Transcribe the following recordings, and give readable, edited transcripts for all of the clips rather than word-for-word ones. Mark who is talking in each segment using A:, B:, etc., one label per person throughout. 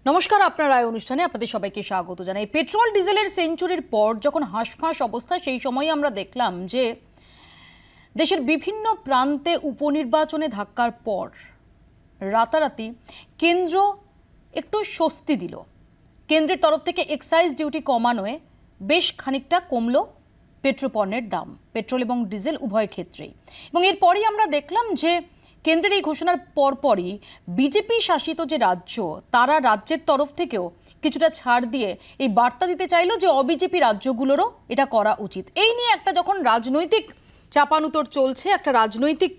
A: নমস্কার, আপনার রায় অনুষ্ঠানে আপনাদের সবাইকে স্বাগত জানাই। পেট্রোল ডিজেলের সেঞ্চুরির পর যখন হাঁসফাঁস অবস্থা, সেই সময় আমরা দেখলাম যে দেশের বিভিন্ন প্রান্তে উপনির্বাচনে ধাক্কার পর রাতারাতি কেন্দ্র একটু স্বস্তি দিল। কেন্দ্রের তরফ থেকে এক্সাইজ ডিউটি কমানোয় বেশ খানিকটা কমলো পেট্রোপণ্যের দাম, পেট্রোল এবং ডিজেল উভয় ক্ষেত্রেই। এবং এরপরই আমরা দেখলাম যে কেন্দ্রের এই ঘোষণার পরপরই বিজেপি শাসিত যে রাজ্য, তারা রাজ্যের তরফ থেকেও কিছুটা ছাড় দিয়ে এই বার্তা দিতে চাইলো যে অবিজেপি রাজ্যগুলোরও এটা করা উচিত। এই নিয়ে একটা যখন রাজনৈতিক চাপানুতর চলছে, একটা রাজনৈতিক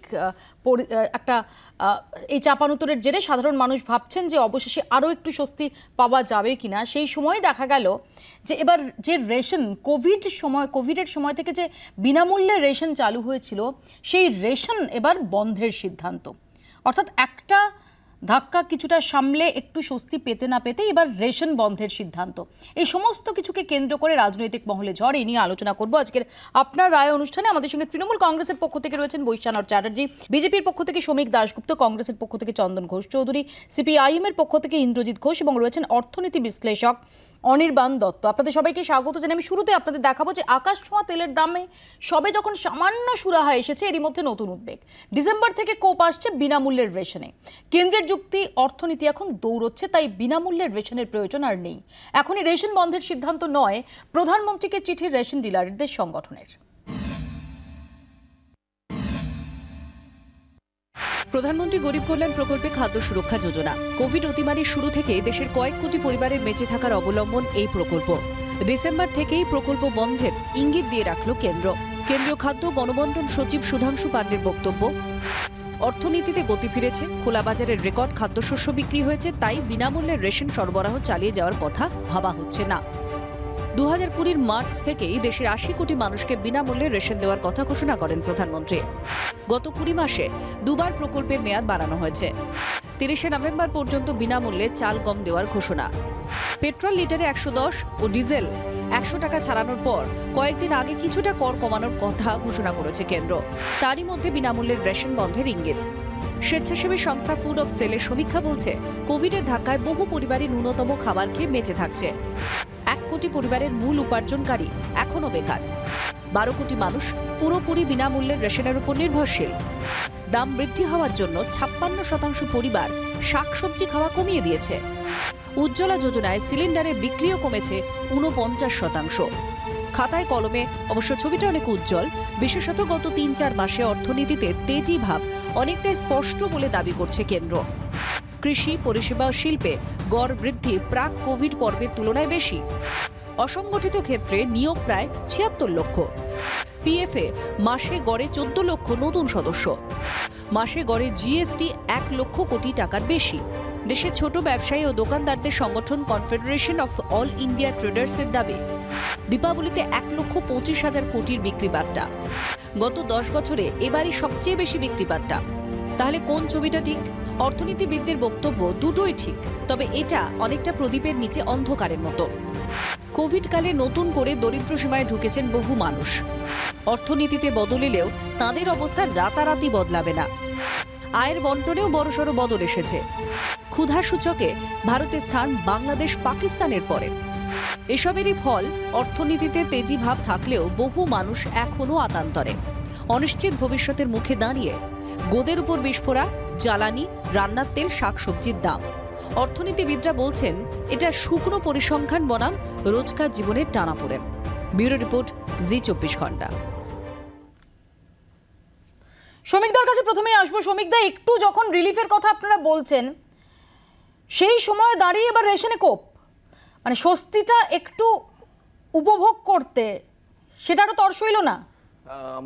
A: এই চাপানুতরের জেরে সাধারণ মানুষ ভাবছেন যে অবশেষে আরও একটু স্বস্তি পাওয়া যাবে কিনা, সেই সময় দেখা গেল যে এবার যে রেশন কোভিডের সময় থেকে যে বিনামূল্যে রেশন চালু হয়েছিল, সেই রেশন এবার বন্ধের সিদ্ধান্ত। অর্থাৎ একটা ধাক্কা কিছুটা সামলে একটু স্বস্তি পেতে না পেতে এবার রেশন বন্ধের সিদ্ধান্ত। এই সমস্ত কিছুকে কেন্দ্র করে রাজনৈতিক মহলে ঝড়, এই নিয়ে আলোচনা করব আজকের আপনার রায় অনুষ্ঠানে। আমাদের সঙ্গে তৃণমূল কংগ্রেসের পক্ষ থেকে রয়েছেন বৈশ্যানর চ্যাটার্জি, বিজেপির পক্ষ থেকে শ্রমিক দাশগুপ্ত, কংগ্রেসের পক্ষ থেকে চন্দন ঘোষ চৌধুরী, সিপিআইএম এর পক্ষ থেকে ইন্দ্রজিৎ ঘোষ এবং রয়েছেন অর্থনীতি বিশ্লেষক অনির্বাণ দত্ত। আপনাদের সবাইকে স্বাগত জানাই। আমি শুরুতে আপনাদের দেখাবো যে আকাশ ছোঁয়া তেলের দামে সবে যখন সামান্য সুরাহা এসেছে, এরই মধ্যে নতুন উদ্বেগ। ডিসেম্বর থেকে কোপ আসছে বিনামূল্যের রেশনে। কেন্দ্রের যুক্তি, অর্থনীতি এখন দৌড়চ্ছে, তাই বিনামূল্যের রেশনের প্রয়োজন আর নেই। এখনই রেশন বন্ধের সিদ্ধান্ত নয়, প্রধানমন্ত্রীকে চিঠি রেশন ডিলারদের সংগঠনের।
B: প্রধানমন্ত্রী গরিব কল্যাণ প্রকল্পে খাদ্য সুরক্ষা যোজনা। কোভিড অতিমারির শুরু থেকে দেশের কয়েক কোটি পরিবারের বেঁচে থাকার অবলম্বন এই প্রকল্প। ডিসেম্বর থেকেই প্রকল্প বন্ধের ইঙ্গিত দিয়ে রাখল কেন্দ্র। কেন্দ্রীয় খাদ্য গণবন্টন সচিব সুধাংশু পাণ্ডের বক্তব্য, অর্থনীতিতে গতি ফিরেছে, খোলা বাজারের রেকর্ড খাদ্যশস্য বিক্রি হয়েছে, তাই বিনামূল্যের রেশন সরবরাহ চালিয়ে যাওয়ার কথা ভাবা হচ্ছে না। 2020 মার্চ থেকেই দেশের 80 কোটি মানুষকে বিনামূল্যে রেশন দেওয়ার কথা ঘোষণা করেন প্রধানমন্ত্রী। গত 20 মাসে দুবার প্রকল্পের মেয়াদ বাড়ানো হয়েছে। 30 নভেম্বর পর্যন্ত বিনামূল্যে চাল গম দেওয়ার ঘোষণা। পেট্রোল লিটারে 110 ও ডিজেল 100 টাকা ছাড়ানোর পর কয়েকদিন আগে কিছুটা কর কমানোর কথা ঘোষণা করেছে কেন্দ্র। তারই মধ্যে বিনামূল্যের রেশন বন্ধের ইঙ্গিত। স্বেচ্ছাসেবী সংস্থা ফুড অফ সেলের সমীক্ষা বলছে, কোভিডের ধাক্কায় বহু পরিবারই ন্যূনতম খাবার খেয়ে বেঁচে থাকছে। 1 কোটি পরিবারের মূল উপার্জনকারী এখনো বেকার। 12 কোটি মানুষ পুরোপুরি বিনামূল্যের রেশনের উপর নির্ভরশীল। দাম বৃদ্ধি হওয়ার জন্য 56% পরিবার শাকসবজি খাওয়া কমিয়ে দিয়েছে। উজ্জ্বলা যোজনায় সিলিন্ডারের বিক্রিও কমেছে 49%। খাতায় কলমে অবশ্য ছবিটা অনেক উজ্জ্বল। বিশেষত গত 3-4 মাসে অর্থনীতিতে তেজি ভাব অনেকটাই স্পষ্ট বলে দাবি করছে কেন্দ্র। কৃষি, পরিষেবা ও শিল্পে গড় বৃদ্ধি প্রাক কোভিড পর্বের তুলনায় বেশি। অসংগঠিত ক্ষেত্রে নিয়োগ প্রায় 76 লক্ষ। পিএফে মাসে গড়ে 14 লক্ষ নতুন সদস্য। মাসে গড়ে জিএসটি 1 লক্ষ কোটি টাকার বেশি। দেশের ছোট ব্যবসায়ী ও দোকানদারদের সংগঠন কনফেডারেশন অফ অল ইন্ডিয়া ট্রেডার্সের দাবি, দীপাবলিতে 1,25,000 কোটির বিক্রি বাট্টা। গত 10 বছরে এবারই সবচেয়ে বেশি বিক্রি বাট্টা। তাহলে কোন ছবিটা ঠিক? অর্থনীতিবিদদের বক্তব্য দুটোই ঠিক, তবে এটা অনেকটা প্রদীপের নিচে অন্ধকারের মতো। কোভিডকালে নতুন করে দরিদ্র সীমায় ঢুকেছেন বহু মানুষ। অর্থনীতিতে বদল এলেও তাঁদের অবস্থা রাতারাতি বদলাবে না। আয়ের বন্টনেও বড়সড় বদল এসেছে। ক্ষুধা সূচকে ভারতের স্থান বাংলাদেশ, পাকিস্তানের পরে। এসবেরই ফল অর্থনীতিতে তেজি ভাব থাকলেও বহু মানুষ এখনও আতান্তরে। অনিশ্চিত ভবিষ্যতের মুখে দাঁড়িয়ে গোদের উপর বিস্ফোরা জ্বালানি, রান্নার তেল, শাকসবজির দাম। অর্থনীতিবিদরা বলছেন, এটা শুকনো পরিসংখ্যান বনাম রোজকার জীবনের টানাপোড়েন। ব্যুরো রিপোর্ট, জি 24 ঘন্টা।
A: শ্রমিকদের কাছে প্রথমেই আসবো। শ্রমিকদা, একটু যখন রিলিফের কথা আপনারা বলছেন, সেই সময় দাঁড়িয়ে এবার রেশনে কোপ, মানে স্বস্তিটা একটু উপভোগ করতে সেটারও তর্স হইল না?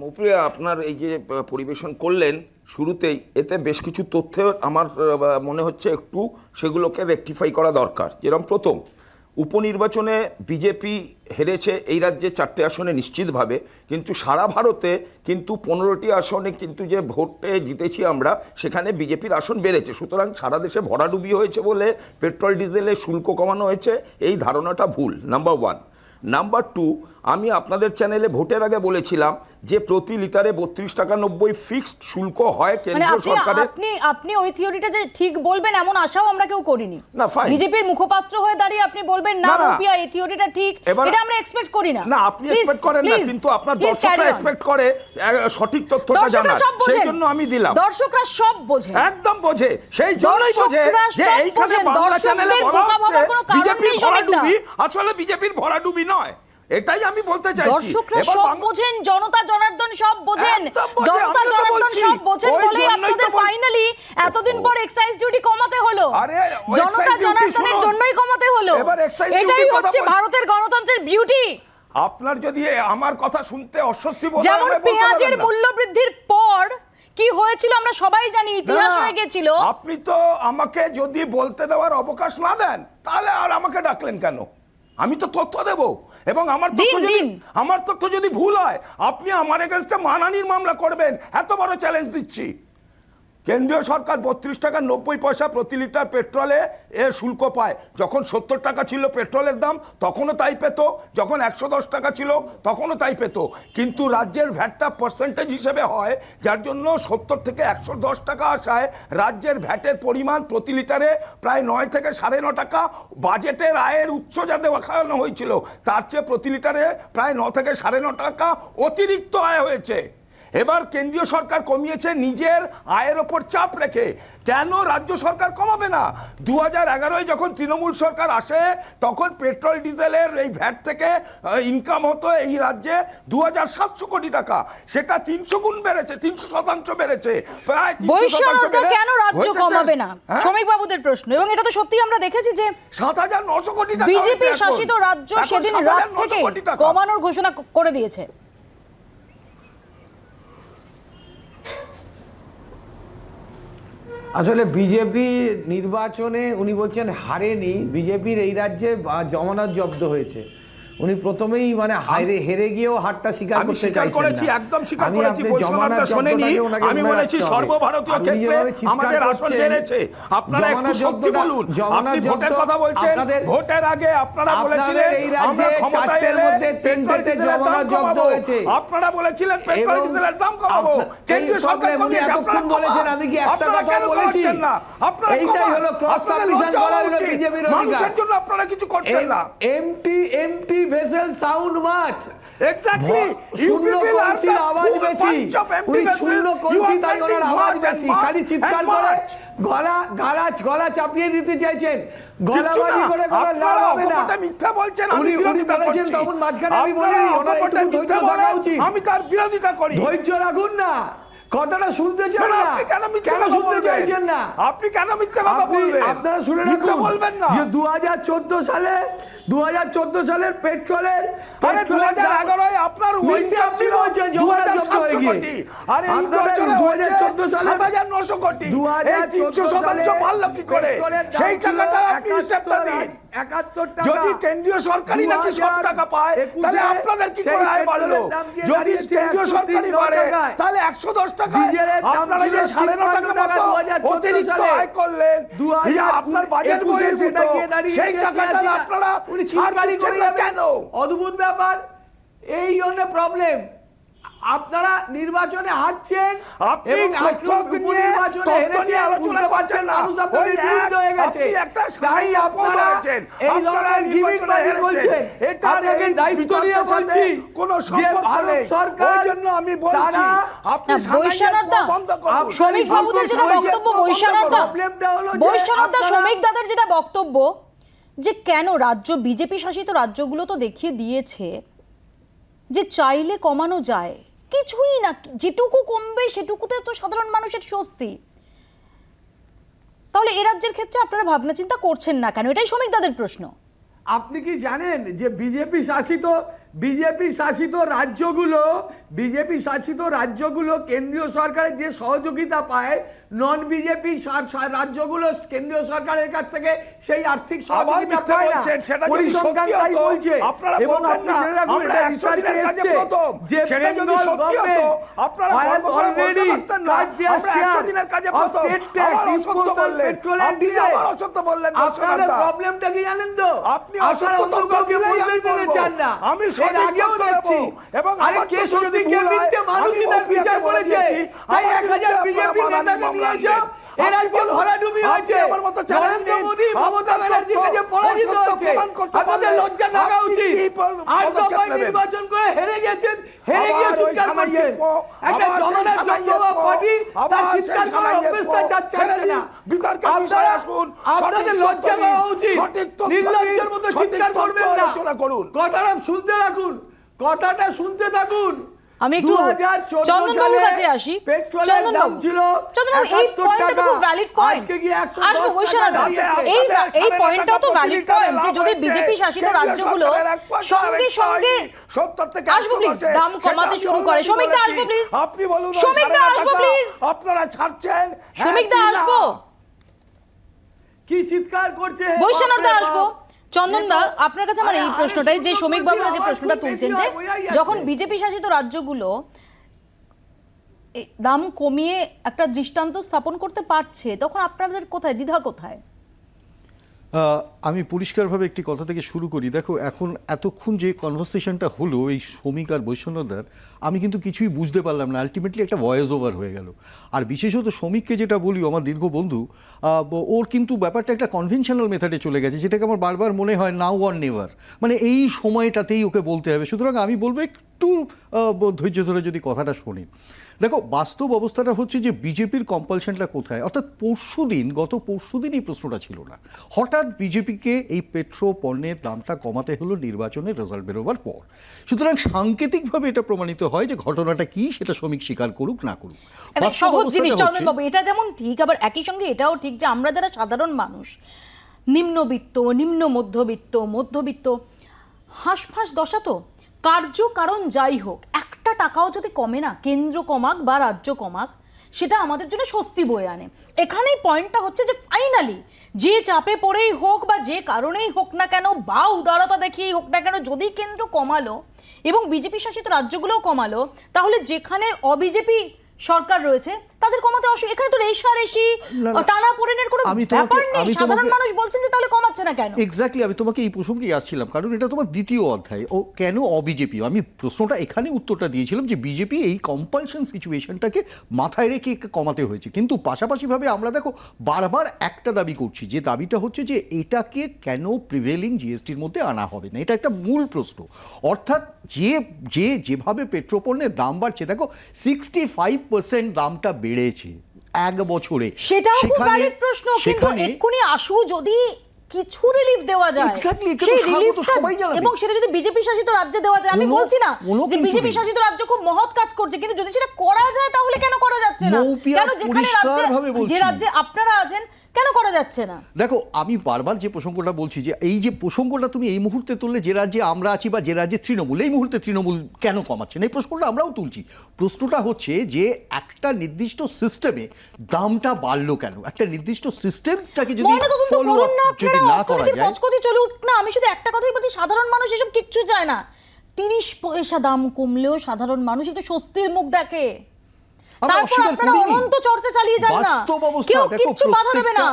C: মৌপ্রিয়া, আপনার এই যে পরিবেশন করলেন শুরুতেই, এতে বেশ কিছু তথ্য আমার মনে হচ্ছে একটু সেগুলোকে রেকটিফাই করা দরকার। যেরকম প্রথম, উপনির্বাচনে বিজেপি হেরেছে এই রাজ্যে 4টে আসনে নিশ্চিতভাবে, কিন্তু সারা ভারতে কিন্তু 15টি আসনে কিন্তু যে ভোটে জিতেছি আমরা, সেখানে বিজেপির আসন বেড়েছে। সুতরাং সারা দেশে ভরাডুবি হয়েছে বলে পেট্রোল ডিজেলের শুল্ক কমানো হয়েছে, এই ধারণাটা ভুল। নাম্বার 1। নাম্বার 2, আমি আপনাদের চ্যানেলে ভোটের আগে বলেছিলাম যে প্রতি লিটারে 32 টাকা 90 ফিক্সড শুল্ক হয়
A: মানে
C: কেন্দ্রীয় সরকারের।
A: আপনি ওই থিওরিটা যে ঠিক বলবেন এমন আশাও আমরা কেউ করিনি।
C: না, fine.
A: বিজেপির মুখপাত্র হয়ে দাঁড়িয়ে আপনি বলবেন না রুপিয়া এই থিওরিটা ঠিক, এটা আমরা এক্সপেক্ট করি না।
C: না, আপনি এক্সপেক্ট করেন না, কিন্তু আপনার দর্শকরা এক্সপেক্ট করে সঠিক তথ্যটা জানার, সেই জন্য আমি দিলাম।
A: দর্শকরা সব বোঝে,
C: একদম বোঝে, সেই জন্যই বোঝে যে এইখানে বাংলা চ্যানেলে বলা হচ্ছে বিজেপির ভরাডুবি, আসলে বিজেপির ভরাডুবি নয়, এটাই আমি বলতে চাইছি।
A: দর্শকরা সব বোঝেন, জনতা জনার্দন সব বোঝেন, জনতা জনার্দন সব বোঝেন বলেই আপনাদের ফাইনালি এতদিন পর এক্সাইজ ডিউটি কমাতে হলো। জনতা জনার্দনের জন্যই কমাতে হলো। এটাই হচ্ছে ভারতের গণতন্ত্রের বিউটি।
C: আপনার যদি আমার কথা শুনতে অস্বস্তি বোধ হয়,
A: যেমন পেঁয়াজের মূল্য বৃদ্ধির পর কি হয়েছিল আমরা সবাই জানি, ইতিহাস হয়ে গেছিল।
C: আপনি তো আমাকে যদি বলতে দেওয়ার অবকাশ না দেন, তাহলে আর আমাকে ডাকলেন কেন? আমি তো তথ্য দেব, এবং আমার তথ্য যদি ভুল হয় আপনি আমার এগেইনস্টে মানহানির মামলা করবেন, এত বড় চ্যালেঞ্জ দিচ্ছি। কেন্দ্রীয় সরকার 32 টাকা 90 পয়সা প্রতি লিটার পেট্রোলে শুল্ক পায়। যখন 70 টাকা ছিল পেট্রোলের দাম তখনও তাই পেত, যখন 110 টাকা ছিল তখনও তাই পেত। কিন্তু রাজ্যের ভ্যাটটা পার্সেন্টেজ হিসেবে হয়, যার জন্য 70 থেকে 110 টাকা আসায় রাজ্যের ভ্যাটের পরিমাণ প্রতি লিটারে প্রায় 9 থেকে 9.5 টাকা। বাজেটের আয়ের উৎস যা দেখানো হয়েছিল তার চেয়ে প্রতি লিটারে প্রায় 9 থেকে 9.5 টাকা অতিরিক্ত আয় হয়েছে। এবার কেন্দ্রীয় সরকার কমিয়েছে নিজের আয়ের ওপর চাপ রেখে। কেন রাজ্য সরকার কমাবে না? 2011-এ যখন তৃণমূল সরকার আসে তখন পেট্রোল ডিজেলের এই ভ্যাট থেকে ইনকাম হতো এই রাজ্যে 2700 কোটি টাকা, সেটা 300 গুণ বেড়েছে, 300% বেড়েছে, প্রায় 300% বেড়ে
A: কেন রাজ্য কমাবে না? শ্রমিক বাবুদের প্রশ্ন, এবং এটা তো সত্যি আমরা দেখেছি যে
C: 7900 কোটি টাকা
A: বিজেপি শাসিত রাজ্য সেদিন রাত থেকে কমানোর ঘোষণা করে দিয়েছে।
D: আসলে বিজেপি নির্বাচনে উনি বলছেন হারেনি, বিজেপির এই রাজ্যে জমানত জব্দ হয়েছে। উনি প্রথমেই মানে হেরে গিয়েও হারটা স্বীকার করতে চাইছেন না।
C: একদম স্বীকার করেছি, বৈষম্যটা শুনেনি। আমি বলেছি সর্বভারতীয় ক্ষেত্রে আমাদের আসন বেড়েছে। আপনারা একটু সত্যি বলুন, আপনি ভোটের কথা বলছেন, ভোটের আগে আপনারা বলেছিলেন আমরা ক্ষমতায় এলে পেট্রোল ডিজেলের দাম কমাবো, আপনারা বলেছিলেন পেট্রোল ডিজেলের দাম কমাবো, কেন্দ্রীয় সরকার কমিয়েছে, আপনারা বলেছেন। আমি কি একটা কথা বলেছি না? আপনারা এইটাই হলো ক্রস সাবমিশন করা হলো বিজেপির অধিকার, মানুষের জন্য আপনারা কিছু করছেন না। Empty vessel sound much
D: exactly you people are the আওয়াজ বেশি, উনি শূন্য কলসি তাই ওনার আওয়াজ বেশি, খালি চিৎকার করে গলা চাপিয়ে দিতে চাইছেন, গলাবাজি করে কোনো লাভ হবে না।
C: আপনি মিথ্যা বলছেন, আমি বিরোধিতা
D: করছি, তখন মাঝখানে আমি বলি ওনার একটু ধৈর্য থাকা উচিত,
C: আমি তার বিরোধিতা করি।
D: ধৈর্য রাখুন না, কথাটা শুনতে চান না, কেন শুনতে চাইছেন না?
C: আপনি কেন মিথ্যা কথা বলবেন?
D: আপনারা শুনে রাখুন
C: বলবেন না
D: যে 2014 সালের পেট্রোলের
C: 2011-এ আপনার ইনকাম ছিল 2700 কোটি, আর এই বছরে 2014 সালে 7900 কোটি, এই 300% বাড়লো কি করে? সেই টাকাটা আপনি হিসাবটা দিন।
D: 71 টাকা
C: যদি কেন্দ্রীয় সরকারি নাকি সব টাকা পায়, তাহলে আপনাদের কি করে আয় বাড়লো? যদি কেন্দ্রীয় সরকারি বাড়ে তাহলে 110 টাকা, আপনারা যে 9.5 টাকা মতো অতিরিক্ত আয় করলেন, আপনার বাজেট বহির্ভূত, সেই টাকাটা আপনারা ছাড় দিচ্ছেন না কেন?
D: অদ্ভুত ব্যাপার, এই জন্য প্রবলেম। আপনারা নির্বাচনে হারছেন,
C: আপনি তথ্য নিয়ে আলোচনা করছেন না, ওই আপনি একটা সাই আপদ হয়েছেন, আপনারা নির্বাচনে হেরেছেন, এটার এই দায়িত্ব নিয়ে বলছি কোন সম্পর্ক নেই। ওই জন্য আমি বলছি আপনি
A: বৈষম্যতা
C: বন্ধ করুন।
A: শ্রমিক বাবুদের যেটা বক্তব্য, বৈষম্যতা শ্রমিক দাদের যেটা বক্তব্য, যে কেন রাজ্য বিজেপি শাসিত রাজ্যগুলো তো দেখিয়ে দিয়েছে যে চাইলে কমানো যায়, কিছুই না, যেটুকু কমবে সেটুকুতে তো সাধারণ মানুষের স্বস্তি। তাহলে এ রাজ্যের ক্ষেত্রে আপনারা ভাবনা চিন্তা করছেন না কেন? এটাই শ্রমিক দাদের প্রশ্ন।
D: আপনি কি জানেন যে বিজেপি শাসিত রাজ্যগুলো কেন্দ্রীয় সরকারের যে সহযোগিতা পায়, নন বিজেপি রাজ্যগুলো কেন্দ্রীয় সরকারের কাছ থেকে সেই আর্থিক সহযোগিতা পায় না। পরিসংখ্যান তাই বলছে। এবং আপনি জেনে রাখুন, এটা রিসার্চে এসেছে যে Bengal government has already cut their share of state tax imposed on petrol and diesel। আপনাদের প্রবলেমটা কি জানেন তো?
C: আপনি অসত্য তথ্য দিলেই আমি বলবো। আমি
D: এর আগেও দেখছি
C: এবং
D: আরে কে সত্যি কে মিথ্যে মানুষই তার বিচার করেছে। তাই 1000 বিজেপি নেতাকে নিয়ে এসো এর রাজ্যে ভরাডুবি হয়েছে। নরেন্দ্র মোদী মমতা ব্যানার্জির কাছে পরাজিত হয়েছে। আপনাদের লজ্জা লাগা উচিত। 8 দফায় নির্বাচন করে হেরে গেছেন, হেরে গিয়ে চিৎকার করছেন। একটা জমানার জঙ্গল পার্টি তার চিৎকার করার অভ্যেসটা যাচ্ছে না। আপনাদের লজ্জা লাগা উচিত। নির্লজ্জের মতো চিৎকার করবেন না। কথাটা শুনতে রাখুন, কথাটা শুনতে থাকুন।
A: আমি একটু চন্দনবাবুর কাছে আসি। চন্দনবাবু, এই পয়েন্টটা তো খুব ভ্যালিড পয়েন্ট। আসবো বৈশাখদা, এই পয়েন্টটাও তো ভ্যালিড পয়েন্ট যে যদি বিজেপি শাসিত রাজ্যগুলো সঙ্গে সঙ্গে আসবো প্লিজ দাম কমাতে শুরু করে। শ্রমিকদা আসবো প্লিজ,
C: আপনি বলুন
A: শ্রমিকদা আসবো প্লিজ,
C: আপনারা ছাড়ছেন,
A: শ্রমিকদা আসবো,
D: কি চিৎকার করছে
A: বৈশাখদা আসবো। চন্দনদা, আপনার কাছে আমার এই প্রশ্নটাই যে শ্রমিক বাবুরা যে প্রশ্নটা তুলছেন যে যখন বিজেপি শাসিত রাজ্যগুলো দাম কমিয়ে একটা দৃষ্টান্ত স্থাপন করতে পারছে তখন আপনাদের কোথায় দ্বিধা কোথায়?
E: আমি পরিষ্কারভাবে একটি কথা থেকে শুরু করি। দেখো, এখন এতক্ষণ যে কনভারসেশনটা হলো এই শ্রমিক আর বৈষ্ণবদার, আমি কিন্তু কিছুই বুঝতে পারলাম না। আলটিমেটলি একটা ভয়েস ওভার হয়ে গেল। আর বিশেষত শ্রমিককে যেটা বলি, আমার দীর্ঘ বন্ধু, ওর কিন্তু ব্যাপারটা একটা কনভেনশনাল মেথডে চলে গেছে, যেটাকে আমার বারবার মনে হয় নাও অর নেভার, মানে এই সময়টাতেই ওকে বলতে হবে। সুতরাং আমি বলবো একটু ধৈর্য ধরে যদি কথাটা শোনে। দেখো, বাস্তব অবস্থাটা হচ্ছে যে বিজেপির কম্পালশনটা কোথায়, অর্থাৎ গত পরশুদিন এই প্রশ্নটা ছিল না। হঠাৎ বিজেপিকে এই পণ্যের দামটা কমাতে হলো নির্বাচনের রেজাল্ট বেরোবার পর। সুতরাং সাংকেতিকভাবে এটা প্রমাণিত হয় যে ঘটনাটা কি সেটা শ্রমিক স্বীকার করুক না করুক।
A: সহজ জিনিস চন্দনবাবু, এটা যেমন ঠিক, আবার একই সঙ্গে এটাও ঠিক যে আমরা যারা সাধারণ মানুষ, নিম্নবিত্ত, নিম্ন মধ্যবিত্ত, হাঁসফাঁস দশা তো কারণ যাই হোক, একটা টাকাও যদি কমে না, কেন্দ্র কমাক বা রাজ্য কমাক, সেটা আমাদের জন্য স্বস্তি বয়ে আনে। এখানেই পয়েন্টটা হচ্ছে যে ফাইনালি যে চাপে পড়েই হোক বা যে কারণেই হোক না কেন বা উদারতা দেখিয়েই হোক না কেন, যদি কেন্দ্র কমালো এবং বিজেপি শাসিত রাজ্যগুলোও কমালো, তাহলে যেখানে অবিজেপি সরকার রয়েছে তাদের কমাতে অসুবিধা। এখানে তো রেশারেশি টানা পড়েনের কোনো ব্যাপার নেই। সাধারণ মানুষ বলছেন যে তাহলে কমাচ্ছে না কেন?
E: এক্স্যাক্টলি, আমি তোমাকে এই প্রসঙ্গেই আসছিলাম, কারণ এটা তোমার দ্বিতীয় অধ্যায়। ও কেন অবিজেপি, আমি প্রশ্নটা এখানে উত্তরটা দিয়েছিলাম যে বিজেপি এই কম্পালশন সিচুয়েশনটাকে মাথায় রেখে কমাতে হয়েছে। কিন্তু পাশাপাশিভাবে আমরা দেখো বারবার একটা দাবি করছি, যে দাবিটা হচ্ছে যে এটাকে কেন প্রিভেলিং জিএসটির মধ্যে আনা হবে না। এটা একটা মূল প্রশ্ন। অর্থাৎ যেভাবে পেট্রোপণ্যের দাম বাড়ছে, দেখো 65% দামটা বেড়েছে এক বছরে।
A: সেটাও খুব ভ্যালিড প্রশ্ন, কিন্তু এক্ষুনি আসু যদি কিছু রিলিফ দেওয়া যায়, সেই রিলিফটা এবং সেটা যদি বিজেপি শাসিত রাজ্যে দেওয়া যায়, আমি বলছি না যে বিজেপি শাসিত রাজ্য খুব মহৎ কাজ করছে, কিন্তু যদি সেটা করা যায় তাহলে কেন করা যাচ্ছে না? কেন যেখানে যে রাজ্যে আপনারা আছেন কেন করা যাচ্ছে না?
E: দেখো, আমি বারবার যে প্রসঙ্গটা বলছি, যে এই যে প্রসঙ্গটা তুমি এই মুহূর্তে তুললে, যে রাজ্যে আমরা আছি বা যে রাজ্যে তৃণমূল, এই মুহূর্তে তৃণমূল কেন কমাচ্ছেন, এই প্রশ্নটা আমরাও তুলছি। প্রশ্নটা হচ্ছে যে একটা নির্দিষ্ট সিস্টেমে দামটা বাড়লো কেন, একটা নির্দিষ্ট সিস্টেমটাকে যদি ফলো আপ যদি না করা যায়,
A: চলে উঠ না। আমি শুধু একটা কথাই বলছি, সাধারণ মানুষ এসব কিচ্ছু চায় না। 30 পয়সা দাম কমলেও সাধারণ মানুষ একটু স্বস্তির মুখ দেখে। তারপর আপনারা অনন্ত চর্চা চালিয়ে যান না, কেউ কিচ্ছু বাধা দেবে না,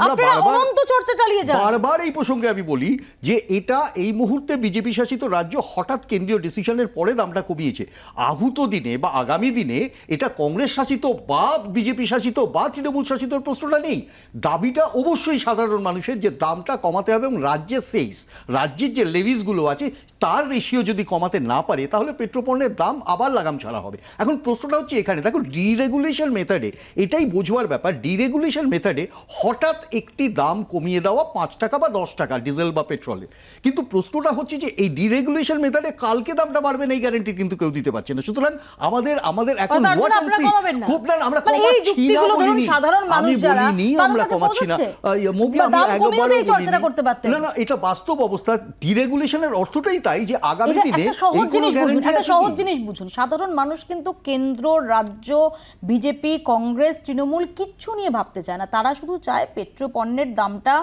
A: আপনারা অনন্ত চর্চা চালিয়ে যান।
E: বারবার এই প্রসঙ্গে আমি বলি যে এটা এই মুহূর্তে বিজেপি শাসিত রাজ্য হঠাৎ কেন্দ্রীয় ডিসিশনের পরে দামটা কমিয়েছে। আহুত দিনে বা আগামী দিনে এটা কংগ্রেস শাসিত বা বিজেপি শাসিত বা তৃণমূল শাসিত প্রশ্নটা নেই। দাবিটা অবশ্যই সাধারণ মানুষের, যে দামটা কমাতে হবে এবং রাজ্যের রাজ্যের যে লেভিসগুলো আছে তার রেশিও যদি কমাতে না পারে, তাহলে পেট্রোপণ্যের দাম আবার লাগাম ছাড়া হবে। এখন প্রশ্নটা হচ্ছে এখানে, দেখো ডিরেগুলেশন মেথডে এটাই বোঝবার ব্যাপার। ডিরেগুলেশন মেথডে হঠাৎ একটি দাম কমিয়ে দেওয়া 5 টাকা বা 10 টাকা ডিজেল বা পেট্রোলের, কিন্তু প্রশ্নটা হচ্ছে যে এই ডিরেগুলেশন মেথডে কালকে দামটা বাড়বে না এই গ্যারান্টি কিন্তু কেউ দিতে পারছে না। সুতরাং আমাদের এখন খুব না, আমরা কমাচ্ছি না বলিনি, আমি বলিনি আমরা কমাচ্ছি না, না, এটা বাস্তব অবস্থা। ডিরেগুলেশনের অর্থটাই তাই যে আগামী দিনে
A: একটা সহজ জিনিস বুঝুন, সাধারণ মানুষ কিন্তু কেন্দ্র, রাজ্য, বিজেপি, কংগ্রেস, তৃণমূল কিচ্ছু নিয়ে ভাবতে চায় না। তারা শুধু চায় পেট্রোপণ্যের দামটা